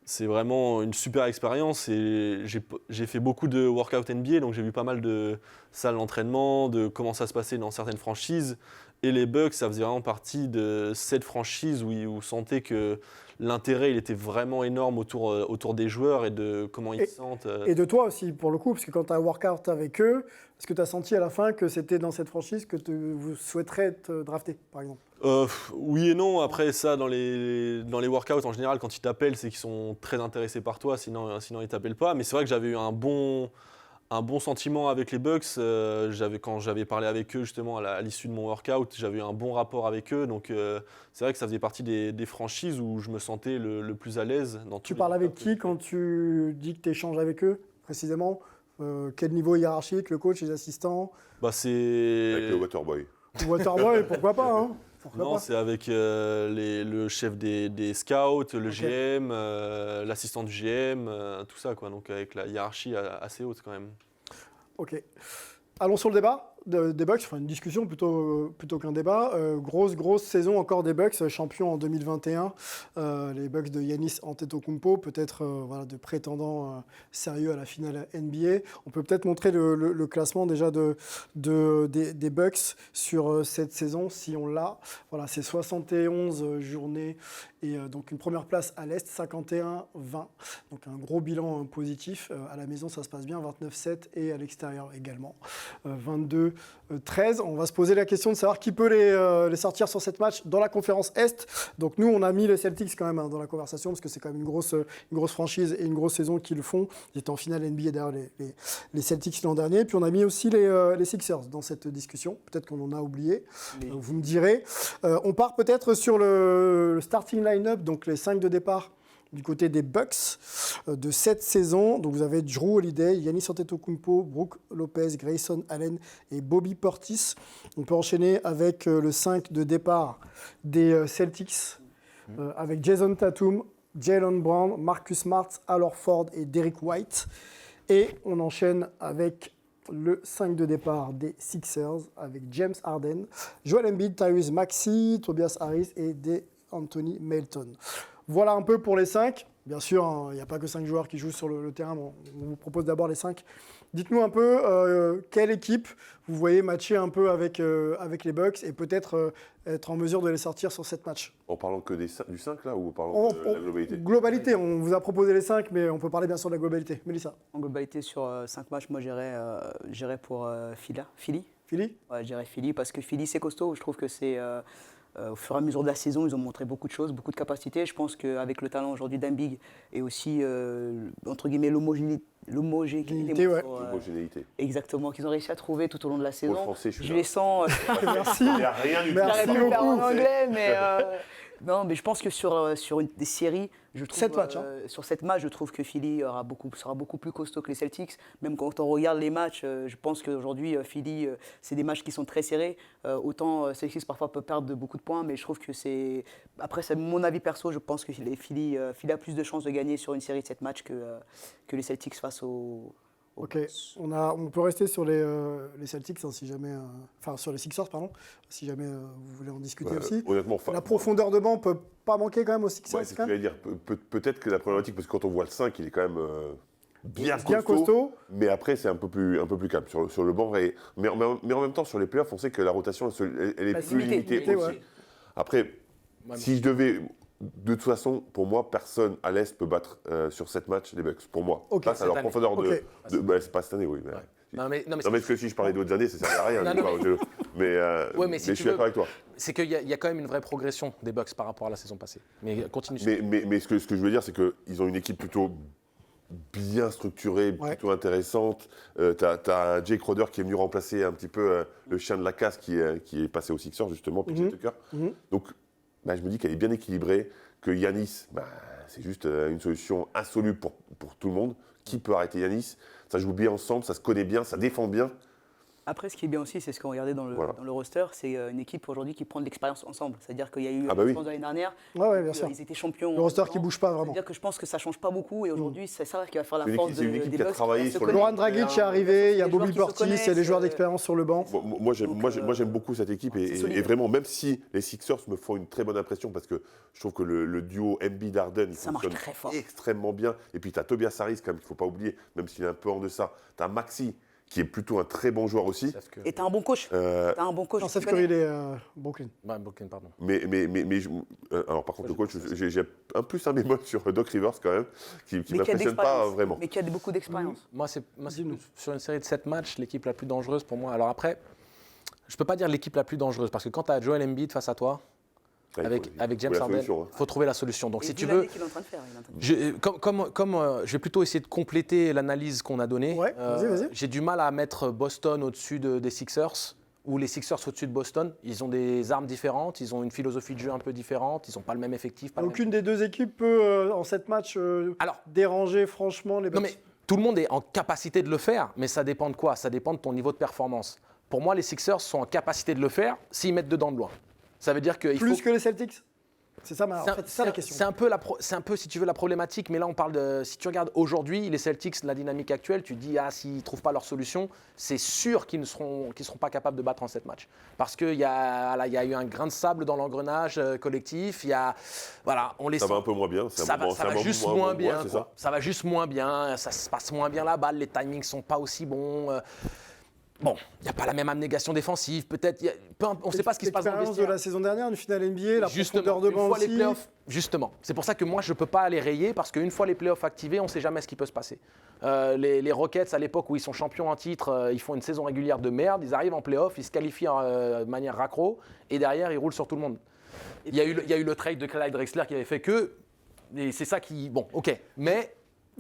c'est vraiment une super expérience. Et j'ai fait beaucoup de workout NBA, donc j'ai vu pas mal de salles d'entraînement, de comment ça se passait dans certaines franchises. Et les Bucks, ça faisait vraiment partie de cette franchise où vous sentez que l'intérêt il était vraiment énorme autour des joueurs et de comment ils se sentent. Et de toi aussi, pour le coup, parce que quand tu as workout avec eux, est-ce que tu as senti à la fin que c'était dans cette franchise que vous souhaiterez être drafté, par exemple ? Oui et non. Après ça, dans les workouts, en général, quand ils t'appellent, c'est qu'ils sont très intéressés par toi, sinon ils ne t'appellent pas. Mais c'est vrai que j'avais eu un bon sentiment avec les Bucks. Quand j'avais parlé avec eux justement à l'issue de mon workout, j'avais eu un bon rapport avec eux. Donc c'est vrai que ça faisait partie des franchises où je me sentais le plus à l'aise. Tu parles avec qui quand tu dis que tu échanges avec eux, précisément ? Quel niveau hiérarchique, le coach, les assistants ? C'est... Avec le Waterboy. Le Waterboy, pourquoi pas, hein ? Non, c'est avec le chef des scouts, le GM, l'assistant du GM, tout ça, quoi. Donc avec la hiérarchie assez haute quand même. Ok. Allons sur le débat des Bucks, une discussion plutôt qu'un débat. Grosse saison encore des Bucks, champions en 2021. Les Bucks de Giannis Antetokounmpo, peut-être de prétendants sérieux à la finale NBA. On peut peut-être montrer le classement déjà des Bucks sur cette saison, si on l'a. Voilà, c'est 71 journées et donc une première place à l'Est, 51-20. Donc un gros bilan positif. À la maison, ça se passe bien, 29-7 et à l'extérieur également. 22-13. On va se poser la question de savoir qui peut les sortir sur cette match dans la conférence Est. Donc nous, on a mis les Celtics quand même dans la conversation parce que c'est quand même une grosse franchise et une grosse saison qu'ils le font. Ils étaient en finale NBA derrière les Celtics l'an dernier. Puis on a mis aussi les Sixers dans cette discussion. Peut-être qu'on en a oublié. Vous me direz. On part peut-être sur le starting line-up, donc les 5 de départ du côté des Bucks de cette saison. Donc vous avez Jrue Holiday, Giannis Antetokounmpo, Brook Lopez, Grayson Allen et Bobby Portis. On peut enchaîner avec le 5 de départ des Celtics, avec Jason Tatum, Jaylen Brown, Marcus Smart, Al Horford et Derrick White. Et on enchaîne avec le 5 de départ des Sixers avec James Harden, Joel Embiid, Tyrese Maxey, Tobias Harris et Anthony Melton. Voilà un peu pour les 5. Bien sûr, il n'y a pas que 5 joueurs qui jouent sur le terrain. Bon, on vous propose d'abord les 5. Dites-nous un peu quelle équipe vous voyez matcher un peu avec les Bucks et peut-être être en mesure de les sortir sur cette match. En parlant que du 5 là ou en parlant de la globalité? Globalité, on vous a proposé les 5, mais on peut parler bien sûr de la globalité. Mélissa. En globalité, sur 5 matchs, moi j'irais pour Philly. Philly? Ouais, j'irais Philly parce que Philly c'est costaud. Je trouve que c'est au fur et à mesure de la saison, ils ont montré beaucoup de choses, beaucoup de capacités. Je pense qu'avec le talent aujourd'hui d'Embiid et aussi entre guillemets l'homogénéité. L'homogénéité. Exactement, qu'ils ont réussi à trouver tout au long de la saison. Français, je les sens. Merci. Il n'y a rien du tout. Merci J'aurais pu le faire en beaucoup. anglais, mais non, mais je pense que sur des séries, je trouve 7 matchs, sur 7 matchs, je trouve que Philly sera beaucoup plus costaud que les Celtics. Même quand on regarde les matchs, je pense qu'aujourd'hui Philly, c'est des matchs qui sont très serrés. Autant Celtics parfois peut perdre beaucoup de points, mais je trouve que c'est après c'est mon avis perso. Je pense que Philly a plus de chances de gagner sur une série de 7 matchs que les Celtics face aux Ok, on peut rester sur les Celtics, hein, si jamais, enfin sur les Sixers, pardon, si jamais vous voulez en discuter aussi. Honnêtement, la profondeur de banc peut pas manquer quand même aux Sixers. Ouais, c'est ce que j'allais dire. Peut-être que la problématique, parce que quand on voit le 5, il est quand même bien costaud. Mais après, c'est un peu plus calme sur le banc. Mais en même temps, sur les playoffs, on sait que la rotation, elle est plus limitée aussi. Ouais. Après, si je devais... De toute façon, pour moi, personne à l'Est peut battre sur 7 matchs les Bucks. Pour moi. Okay. Face à leur profondeur c'est pas cette année, oui. Mais... Non, mais parce que si je parlais d'autres années, ça ne servait à rien. Mais je suis d'accord avec toi. C'est qu'il y a quand même une vraie progression des Bucks par rapport à la saison passée. Mais continue. Mais ce que je veux dire, c'est qu'ils ont une équipe plutôt bien structurée, plutôt intéressante. T'as Jake Crowder qui est venu remplacer un petit peu le chien de la casse qui est passé aux Sixers, justement, PJ Tucker. Donc, je me dis qu'elle est bien équilibrée, que Giannis, c'est juste une solution insoluble pour tout le monde. Qui peut arrêter Giannis? Ça joue bien ensemble, ça se connaît bien, ça défend bien. Après, ce qui est bien aussi, c'est ce qu'on regardait dans le roster, c'est une équipe aujourd'hui qui prend de l'expérience ensemble. C'est-à-dire qu'il y a eu l'expérience de l'année dernière, bien sûr. ils étaient champions. Le roster qui ne bouge pas vraiment. C'est-à-dire que je pense que ça ne change pas beaucoup et aujourd'hui, c'est ça qui va faire la force c'est une équipe des qui a Bucks. travaillé sur le... Goran Dragic est arrivé, il y a Bobby Portis, il y a des joueurs d'expérience sur le banc. Moi, j'aime beaucoup cette équipe et vraiment, même si les Sixers me font une très bonne impression parce que je trouve que le duo Embiid-Harden, il fonctionne extrêmement bien. Et puis, tu as Tobias Harris, quand même, qu'il ne faut pas oublier, même s'il est un peu en deçà. Tu as Maxey, qui est plutôt un très bon joueur aussi. Et t'as un bon coach. Non, Seth Curry, il est Brooklyn. Brooklyn, pardon. Alors par contre, le coach, j'ai un plus un bémol sur Doc Rivers quand même, qui ne m'impressionne pas vraiment. Mais qui a beaucoup d'expérience. Moi, c'est sur une série de 7 matchs, l'équipe la plus dangereuse pour moi. Alors après, je ne peux pas dire l'équipe la plus dangeuse, parce que quand tu as Joel Embiid face à toi, avec James Harden, il faut trouver la solution. Donc, si tu veux, je vais plutôt essayer de compléter l'analyse qu'on a donnée. Vas-y. J'ai du mal à mettre Boston au-dessus des Sixers ou les Sixers au-dessus de Boston. Ils ont des armes différentes, ils ont une philosophie de jeu un peu différente, ils n'ont pas le même effectif. Aucune des deux équipes peut, en 7 matchs, déranger franchement les Bucks. Non, mais tout le monde est en capacité de le faire, mais ça dépend de quoi? Ça dépend de ton niveau de performance. Pour moi, les Sixers sont en capacité de le faire s'ils mettent dedans de loin. Ça veut dire que que les Celtics? C'est ça, la question. C'est un peu, si tu veux, la problématique. Mais là, on parle de... Si tu regardes aujourd'hui, les Celtics, la dynamique actuelle, tu te dis, s'ils ne trouvent pas leur solution, c'est sûr qu'ils ne seront pas capables de battre en 7 matchs. Parce qu'il y a eu un grain de sable dans l'engrenage collectif. Ça va un peu moins bien. Ça va juste moins bien. Ça va juste moins bien. Ça se passe moins bien la balle. Les timings ne sont pas aussi bons. Bon, il n'y a pas la même abnégation défensive, peut-être. On ne sait pas ce qui se passe dans le vestiaire. De la saison dernière, une finale NBA, la profondeur de banc aussi. Justement. C'est pour ça que moi, je ne peux pas les rayer, parce qu'une fois les playoffs activés, on ne sait jamais ce qui peut se passer. Les Rockets, à l'époque où ils sont champions en titre, ils font une saison régulière de merde, ils arrivent en playoffs, ils se qualifient de manière raccro, et derrière, ils roulent sur tout le monde. Il y a eu le trade de Clyde Drexler qui avait fait que... Et c'est ça qui... Bon, ok, mais...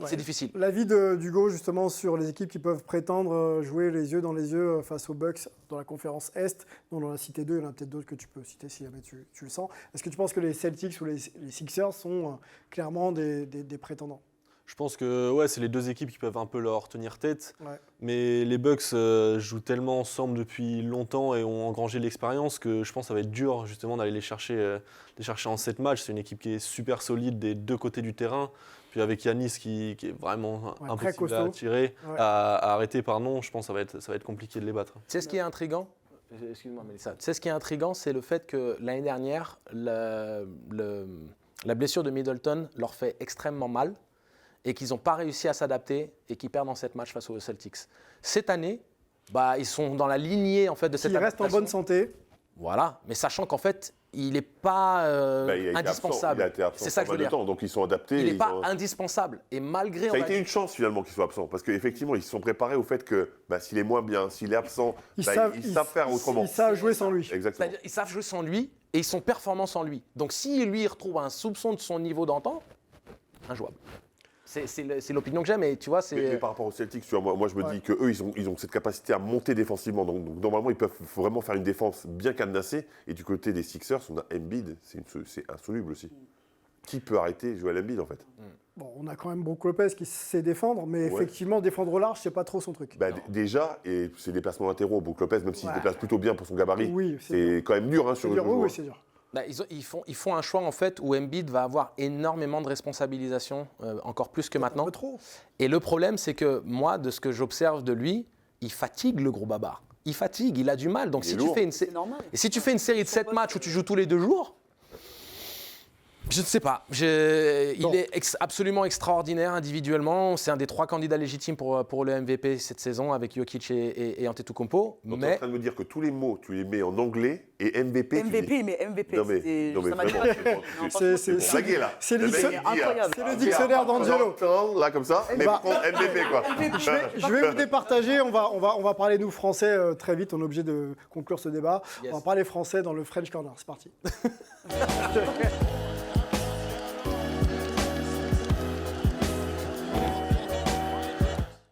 C'est difficile. L'avis d'Hugo, justement, sur les équipes qui peuvent prétendre jouer les yeux dans les yeux face aux Bucks dans la conférence Est, dont on en a cité 2, il y en a peut-être d'autres que tu peux citer si jamais tu le sens. Est-ce que tu penses que les Celtics ou les Sixers sont clairement des prétendants? Je pense que ouais, c'est les deux équipes qui peuvent un peu leur tenir tête. Ouais. Mais les Bucks jouent tellement ensemble depuis longtemps et ont engrangé l'expérience que je pense que ça va être dur justement d'aller les chercher en 7 matchs. C'est une équipe qui est super solide des deux côtés du terrain. Puis avec Giannis qui est vraiment impossible à tirer, à arrêter, pardon, je pense que ça va être compliqué de les battre. Tu sais ce qui est intriguant ? Excuse-moi, Mélissa. Tu sais ce qui est intriguant, c'est le fait que l'année dernière, la blessure de Middleton leur fait extrêmement mal et qu'ils n'ont pas réussi à s'adapter et qu'ils perdent en 7 matchs face aux Celtics. Cette année, ils sont dans la lignée en fait, de cette adaptation. Ils restent en bonne santé. Voilà, mais sachant qu'en fait, il n'est pas indispensable. Il a été absent. C'est ça que je veux dire. Donc ils sont adaptés. Il n'est pas indispensable. Et malgré. Ça a été une chance finalement qu'il soit absent. Parce qu'effectivement, ils se sont préparés au fait que s'il est moins bien, s'il est absent, ils savent faire autrement. Ils savent jouer sans lui. Exactement. C'est-à-dire, ils savent jouer sans lui et ils sont performants sans lui. Donc si lui, il retrouve un soupçon de son niveau d'antan, injouable. C'est l'opinion que j'ai, mais tu vois, c'est. Mais par rapport aux Celtics, tu vois, moi je me dis qu'eux, ils ont cette capacité à monter défensivement. Donc normalement, il faut vraiment faire une défense bien cadenassée. Et du côté des Sixers, on a Embiid, c'est insoluble aussi. Qui peut arrêter Joel Embiid en fait? Bon, on a quand même Brook Lopez qui sait défendre, mais effectivement, défendre au large, c'est pas trop son truc. Déjà, et ses déplacements latéraux, Brook Lopez, même s'il se déplace plutôt bien pour son gabarit, c'est quand même dur sur le jeu. Oui, c'est dur. Ils font un choix en fait où Embiid va avoir énormément de responsabilisation, encore plus que maintenant. Un peu trop. Et le problème, c'est que moi, de ce que j'observe de lui, il fatigue le gros baba. Il fatigue, il a du mal. Donc si tu fais une série de 7 matchs où tu joues tous les 2 jours, je ne sais pas. Il est absolument extraordinaire individuellement. C'est un des 3 candidats légitimes pour le MVP cette saison avec Jokic et Antetokounmpo. Donc tu es en train de me dire que tous les mots, tu les mets en anglais et MVP. Mais MVP, non mais vraiment, c'est blagué là. C'est le dictionnaire d'Angelo. Là comme ça, mais MVP quoi. Je vais vous départager. On va parler nous français très vite. On est obligé de conclure ce débat. On va parler français dans le French Corner. C'est parti.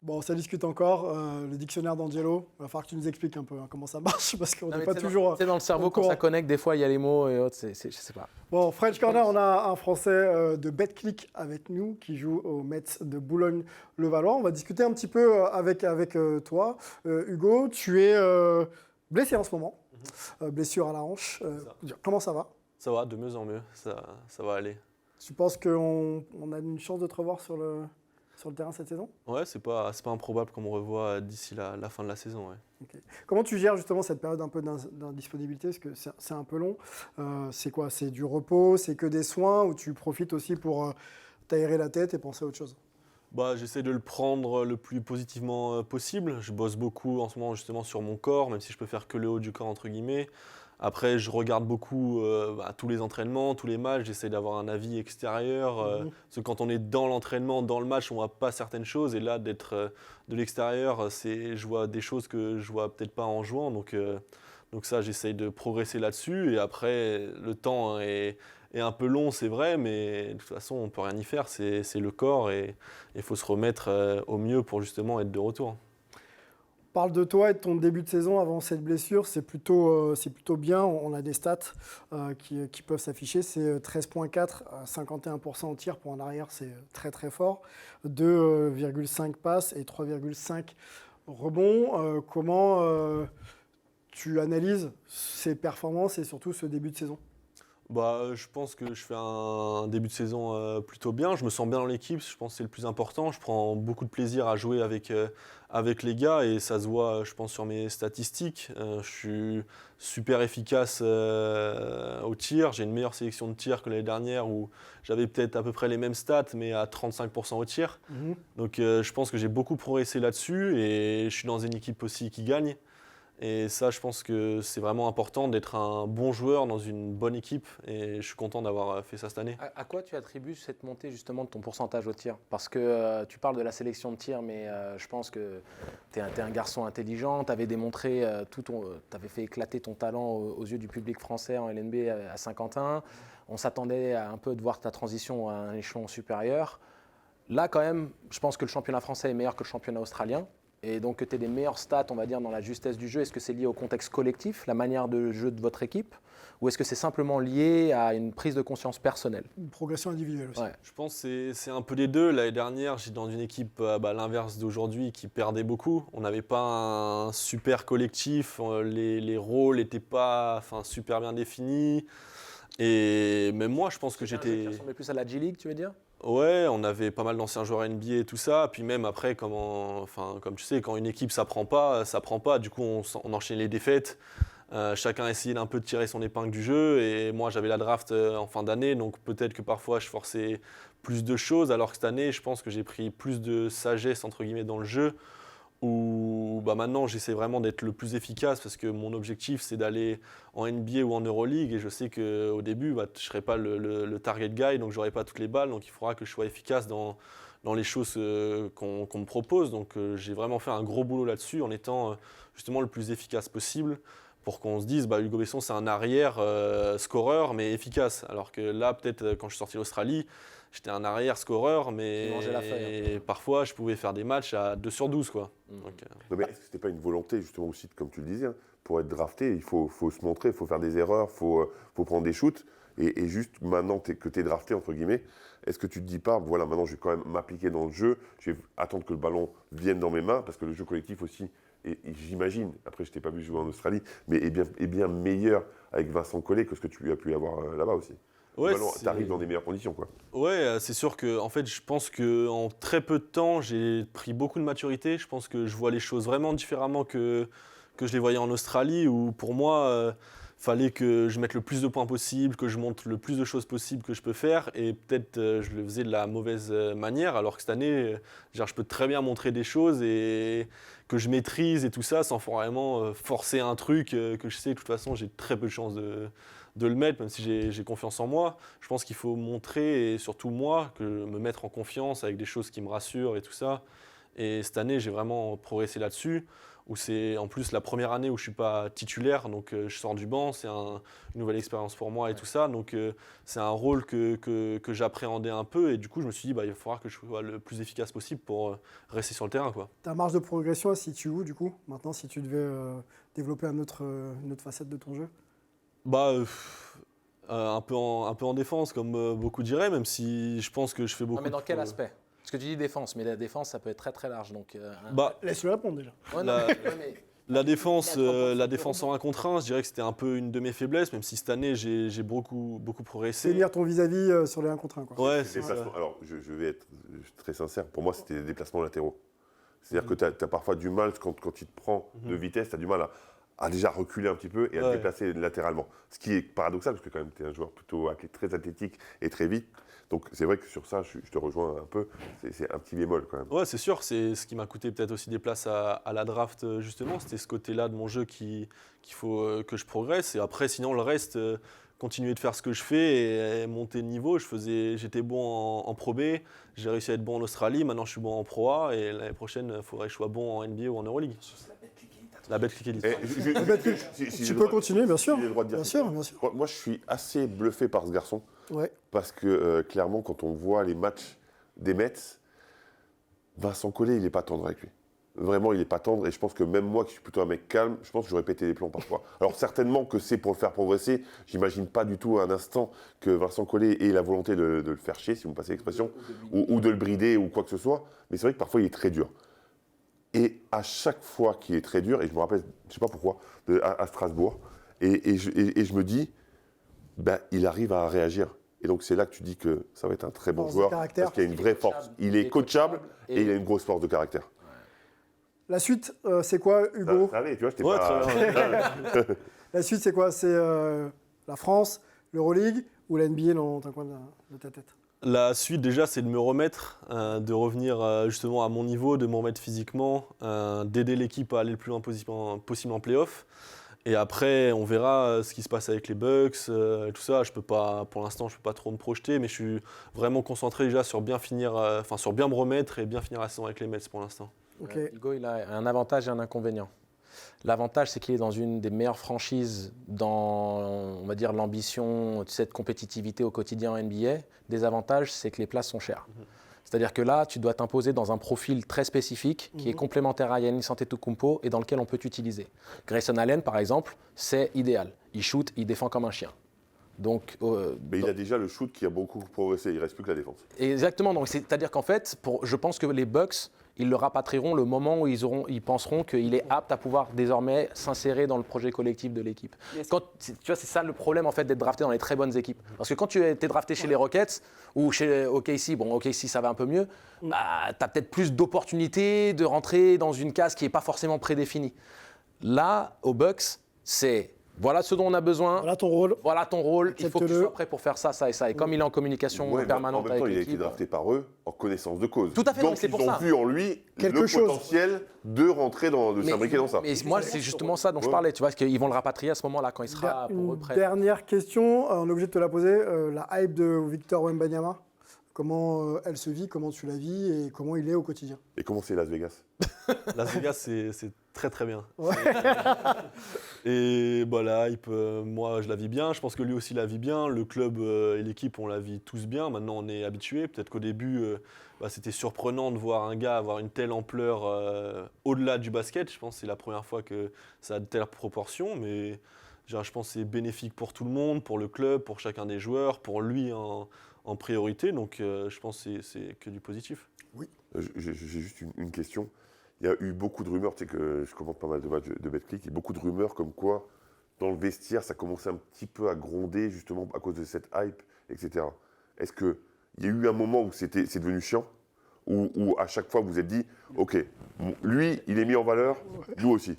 Bon, ça discute encore. Le dictionnaire d'Angelo, il va falloir que tu nous expliques un peu comment ça marche, parce qu'on n'est pas toujours. C'est dans le cerveau, quand ça connecte, des fois, il y a les mots et autres, je sais pas. Bon, French Corner, on a un Français de BetClick avec nous, qui joue aux Mets de Boulogne-le-Valois. On va discuter un petit peu avec toi. Hugo, tu es blessé en ce moment, blessure à la hanche. Comment ça va? Ça va, de mieux en mieux, ça va aller. Tu penses qu'on a une chance de te revoir sur le terrain cette saison? Ouais, c'est pas improbable qu'on me revoie d'ici la fin de la saison. Ouais. Okay. Comment tu gères justement cette période un peu d'indisponibilité? Parce que c'est un peu long. C'est quoi? C'est du repos? C'est que des soins? Ou tu profites aussi pour t'aérer la tête et penser à autre chose? J'essaie de le prendre le plus positivement possible. Je bosse beaucoup en ce moment justement sur mon corps, même si je peux faire que le haut du corps entre guillemets. Après, je regarde beaucoup tous les entraînements, tous les matchs. J'essaie d'avoir un avis extérieur. Parce que quand on est dans l'entraînement, dans le match, on ne voit pas certaines choses. Et là, d'être de l'extérieur, je vois des choses que je ne vois peut-être pas en jouant. Donc ça, j'essaie de progresser là-dessus. Et après, le temps est un peu long, c'est vrai. Mais de toute façon, on ne peut rien y faire. C'est le corps. Et il faut se remettre au mieux pour justement être de retour. Parle de toi et de ton début de saison avant cette blessure, c'est plutôt bien. On a des stats qui peuvent s'afficher. C'est 13,4 à 51% au tir pour un arrière, c'est très très fort. 2,5 passes et 3,5 rebonds. Comment tu analyses ces performances et surtout ce début de saison? Je pense que je fais un début de saison plutôt bien. Je me sens bien dans l'équipe, je pense que c'est le plus important. Je prends beaucoup de plaisir à jouer avec les gars et ça se voit, je pense, sur mes statistiques. Je suis super efficace au tir. J'ai une meilleure sélection de tir que l'année dernière où j'avais peut-être à peu près les mêmes stats, mais à 35% au tir. Donc je pense que j'ai beaucoup progressé là-dessus et je suis dans une équipe aussi qui gagne. Et ça, je pense que c'est vraiment important d'être un bon joueur dans une bonne équipe. Et je suis content d'avoir fait ça cette année. À quoi tu attribues cette montée justement de ton pourcentage au tir? Parce que tu parles de la sélection de tir, mais je pense que tu es un garçon intelligent. Tu avais démontré, tu avais fait éclater ton talent aux yeux du public français en LNB à Saint-Quentin. On s'attendait un peu de voir ta transition à un échelon supérieur. Là, quand même, je pense que le championnat français est meilleur que le championnat australien. Et donc que tu aies des meilleures stats, on va dire, dans la justesse du jeu, est-ce que c'est lié au contexte collectif, la manière de jeu de votre équipe, ou est-ce que c'est simplement lié à une prise de conscience personnelle? Une progression individuelle aussi. Ouais. Je pense que c'est un peu les deux. L'année dernière, j'étais dans une équipe à l'inverse d'aujourd'hui qui perdait beaucoup. On n'avait pas un super collectif, les rôles n'étaient pas super bien définis. Et même moi, je pense que j'étais... Ça ressemblait plus à la G-League, tu veux dire? Ouais, on avait pas mal d'anciens joueurs NBA et tout ça. Puis même après, comme tu sais, quand une équipe ça prend pas. Du coup, on enchaînait les défaites. Chacun essayait d'un peu de tirer son épingle du jeu. Et moi, j'avais la draft en fin d'année. Donc peut-être que parfois, je forçais plus de choses. Alors que cette année, je pense que j'ai pris plus de sagesse, entre guillemets, dans le jeu. Où maintenant, j'essaie vraiment d'être le plus efficace parce que mon objectif, c'est d'aller en NBA ou en Euroleague. Et je sais qu'au début, je ne serai pas le target guy, donc je n'aurai pas toutes les balles. Donc il faudra que je sois efficace dans les choses qu'on me propose. Donc j'ai vraiment fait un gros boulot là-dessus en étant justement le plus efficace possible pour qu'on se dise Hugo Besson, c'est un arrière scoreur, mais efficace. Alors que là, peut-être quand je suis sorti d'Australie, j'étais un arrière scoreur, mais parfois je pouvais faire des matchs à 2 sur 12. Quoi. Donc, non, mais est-ce que ce n'était pas une volonté, justement, aussi, comme tu le disais, hein, pour être drafté, il faut se montrer, il faut faire des erreurs, il faut prendre des shoots. Et juste maintenant que tu es drafté, entre guillemets, est-ce que tu ne te dis pas, voilà, maintenant je vais quand même m'appliquer dans le jeu, je vais attendre que le ballon vienne dans mes mains, parce que le jeu collectif aussi, et j'imagine, après je ne t'ai pas vu jouer en Australie, mais est bien meilleur avec Vincent Collet que ce que tu as pu avoir là-bas aussi. Ouais, tu arrives dans des meilleures conditions, quoi. Ouais, c'est sûr que en fait, je pense qu'en très peu de temps, j'ai pris beaucoup de maturité. Je pense que je vois les choses vraiment différemment que je les voyais en Australie, où pour moi, fallait que je mette le plus de points possible, que je montre le plus de choses possibles que je peux faire. Et peut-être je le faisais de la mauvaise manière, alors que cette année, je peux très bien montrer des choses et que je maîtrise et tout ça, sans vraiment forcer un truc que je sais que de toute façon, j'ai très peu de chances de le mettre, même si j'ai confiance en moi. Je pense qu'il faut montrer, et surtout moi, me mettre en confiance avec des choses qui me rassurent et tout ça. Et cette année, j'ai vraiment progressé là-dessus, où c'est en plus la première année où je ne suis pas titulaire, donc je sors du banc, c'est une nouvelle expérience pour moi et tout ça. Donc c'est un rôle que j'appréhendais un peu, et du coup, je me suis dit, il va falloir que je sois le plus efficace possible pour rester sur le terrain, quoi. Ta marge de progression, elle se situe où, du coup, maintenant, si tu devais développer une autre facette de ton jeu? Un peu en défense, comme beaucoup diraient, même si je pense que je fais beaucoup. Mais dans quel aspect? Parce que tu dis défense, mais la défense, ça peut être très très large. Donc, laisse-le répondre déjà. La défense en 1 contre 1, je dirais que c'était un peu une de mes faiblesses, même si cette année, j'ai beaucoup progressé. Tenir ton vis-à-vis sur les 1 contre 1. Quoi. Ouais, Alors, je vais être très sincère, pour moi, c'était des déplacements latéraux. C'est-à-dire que tu as parfois du mal, quand il te prend de vitesse, tu as du mal à déjà reculer un petit peu et à te déplacer latéralement. Ce qui est paradoxal, parce que quand même, tu es un joueur plutôt très athlétique et très vite. Donc c'est vrai que sur ça, je te rejoins un peu, c'est un petit bémol quand même. Ouais, c'est sûr, c'est ce qui m'a coûté peut-être aussi des places à la draft, justement. C'était ce côté-là de mon jeu qu'il faut que je progresse. Et après, sinon, le reste, continuer de faire ce que je fais et monter de niveau. J'étais bon en Pro B, j'ai réussi à être bon en Australie, maintenant je suis bon en Pro A, et l'année prochaine, il faudrait que je sois bon en NBA ou en Euroleague. La Betclic Elite. Tu peux continuer, bien sûr. Bien sûr. Moi, je suis assez bluffé par ce garçon. Ouais. Parce que clairement, quand on voit les matchs des Mets, Vincent Collet, il n'est pas tendre avec lui. Vraiment, il n'est pas tendre. Et je pense que même moi, qui suis plutôt un mec calme, je pense que j'aurais pété les plombs parfois. Alors certainement que c'est pour le faire progresser. J'imagine pas du tout un instant que Vincent Collet ait la volonté de le faire chier, si vous me passez l'expression, ou de le brider ou quoi que ce soit. Mais c'est vrai que parfois, il est très dur. Et à chaque fois qu'il est très dur, et je me rappelle, je ne sais pas pourquoi, à Strasbourg, et je me dis, il arrive à réagir. Et donc c'est là que tu dis que ça va être un très bon joueur, parce qu'il a une vraie force. Il est coachable et il a une grosse force de caractère. La suite, c'est quoi, Hugo? Ça allait, tu vois, je t'ai pas... La suite, c'est quoi? C'est la France, l'Euroleague ou la NBA dans un coin de ta tête? La suite, déjà, c'est de me remettre, de revenir justement à mon niveau, de me remettre physiquement, d'aider l'équipe à aller le plus loin possible en play-off. Et après, on verra ce qui se passe avec les Bucks, tout ça. Pour l'instant, je ne peux pas trop me projeter, mais je suis vraiment concentré déjà sur bien finir, sur bien me remettre et bien finir la saison avec les Mets pour l'instant. Okay. Hugo, il a un avantage et un inconvénient. L'avantage, c'est qu'il est dans une des meilleures franchises dans, on va dire, l'ambition, cette compétitivité au quotidien en NBA. Désavantage, c'est que les places sont chères. C'est-à-dire que là, tu dois t'imposer dans un profil très spécifique qui est complémentaire à Giannis Antetokounmpo et dans lequel on peut t'utiliser. Grayson Allen, par exemple, c'est idéal. Il shoot, il défend comme un chien. Donc, Mais il a déjà le shoot qui a beaucoup progressé, il ne reste plus que la défense. Exactement, donc c'est-à-dire qu'en fait, je pense que les Bucks, ils le rapatrieront le moment où ils penseront qu'il est apte à pouvoir désormais s'insérer dans le projet collectif de l'équipe. Tu vois, c'est ça le problème en fait d'être drafté dans les très bonnes équipes. Parce que quand tu es drafté chez les Rockets ou chez OKC, bon OKC ça va un peu mieux, bah, tu as peut-être plus d'opportunités de rentrer dans une case qui n'est pas forcément prédéfinie. Là, aux Bucks, c'est... Voilà ce dont on a besoin. Voilà ton rôle. Voilà ton rôle. Il faut que tu sois prêt pour faire ça, ça et ça. Et comme il est en communication permanente avec l'équipe. En même temps, il a été drafté par eux en connaissance de cause. Tout à fait, donc c'est pour ça. Ils ont vu en lui le potentiel de rentrer de s'imbriquer dans ça. Mais moi, c'est justement ça dont je parlais. Tu vois, qu'ils vont le rapatrier à ce moment-là quand il sera pour eux prêt. Dernière question, on est obligé de te la poser. La hype de Victor Wembanyama, comment elle se vit, comment tu la vis et comment il est au quotidien? Et comment c'est Las Vegas? Las Vegas, c'est très très bien. Ouais. Et bah, la hype, moi je la vis bien, je pense que lui aussi la vit bien, le club et l'équipe on la vit tous bien, maintenant on est habitué. Peut-être qu'au début c'était surprenant de voir un gars avoir une telle ampleur au-delà du basket, je pense que c'est la première fois que ça a de telles proportions, mais je pense que c'est bénéfique pour tout le monde, pour le club, pour chacun des joueurs, pour lui en priorité, donc je pense que c'est que du positif. Oui. J'ai juste une question. Il y a eu beaucoup de rumeurs, tu sais que je commente pas mal de matchs de Betclic, et beaucoup de rumeurs comme quoi, dans le vestiaire, ça commençait un petit peu à gronder, justement, à cause de cette hype, etc. Est-ce qu'il y a eu un moment où c'est devenu chiant, où à chaque fois vous vous êtes dit, OK, lui, il est mis en valeur, nous aussi?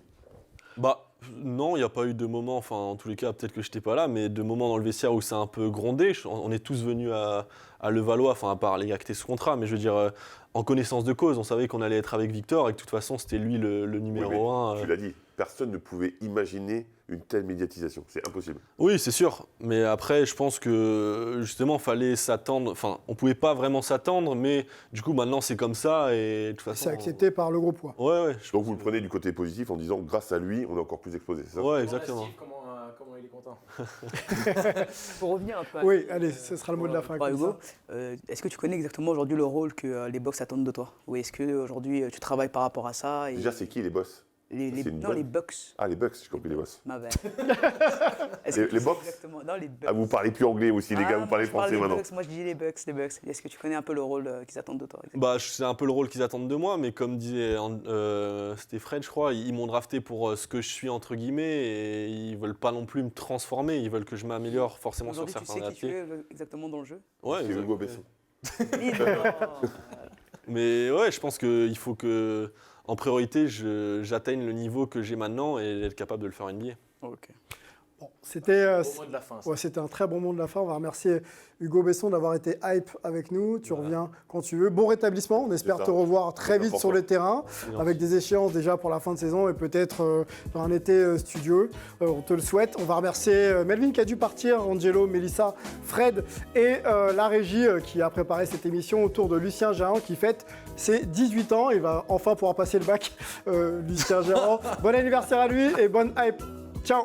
Bah non, il n'y a pas eu de moment, enfin en tous les cas peut-être que je n'étais pas là, mais de moments dans le vestiaire où c'est un peu grondé. On est tous venus à Levallois, enfin à part les gars qui étaient sous contrat, mais je veux dire en connaissance de cause, on savait qu'on allait être avec Victor et que de toute façon c'était lui le numéro 1. Tu l'as dit, personne ne pouvait imaginer une telle médiatisation, c'est impossible. Oui, c'est sûr, mais après je pense que justement il fallait s'attendre, enfin on ne pouvait pas vraiment s'attendre, mais du coup maintenant c'est comme ça et de toute façon... C'est accepté par le gros poids. Ouais. Donc vous le prenez du côté positif en disant grâce à lui on est encore plus exposé, c'est ça? Ouais, exactement. Comment il est content. Pour revenir un peu à... Oui, allez, ce sera le mot de la fin. Hugo, est-ce que tu connais exactement aujourd'hui le rôle que les Bucks attendent de toi? Ou est-ce qu'aujourd'hui tu travailles par rapport à ça et... Déjà c'est qui les boss? Les Bucks. Ah, les Bucks, j'ai compris les boss. Ma bad. Les Bucks? Exactement. Non, les Bucks. Ah, vous parlez plus anglais aussi, les gars, vous parlez français maintenant. Moi, je dis les Bucks. Est-ce que tu connais un peu le rôle qu'ils attendent de toi? Bah, c'est un peu le rôle qu'ils attendent de moi, mais comme disait c'était Fred, je crois, ils m'ont drafté pour ce que je suis, entre guillemets, et ils veulent pas non plus me transformer, ils veulent que je m'améliore forcément sur certains aspects. Tu sais qui tu es exactement dans le jeu? Ouais, c'est Hugo Besson. Mais ouais, je pense qu'il faut que, en priorité, j'atteigne le niveau que j'ai maintenant et être capable de le faire en NBA. Ok. Bon, c'était mot de la fin. c'était un très bon mot de la fin. On va remercier Hugo Besson d'avoir été hype avec nous. Tu reviens quand tu veux. Bon rétablissement. On espère te revoir très vite sur le terrain avec des échéances déjà pour la fin de saison et peut-être dans un été studieux. On te le souhaite. On va remercier Melvin qui a dû partir, Angelo, Mélissa, Fred et la régie qui a préparé cette émission autour de Lucien Gérand qui fête ses 18 ans. Il va enfin pouvoir passer le bac, Lucien Gérand. Bon anniversaire à lui et bonne hype. Ciao.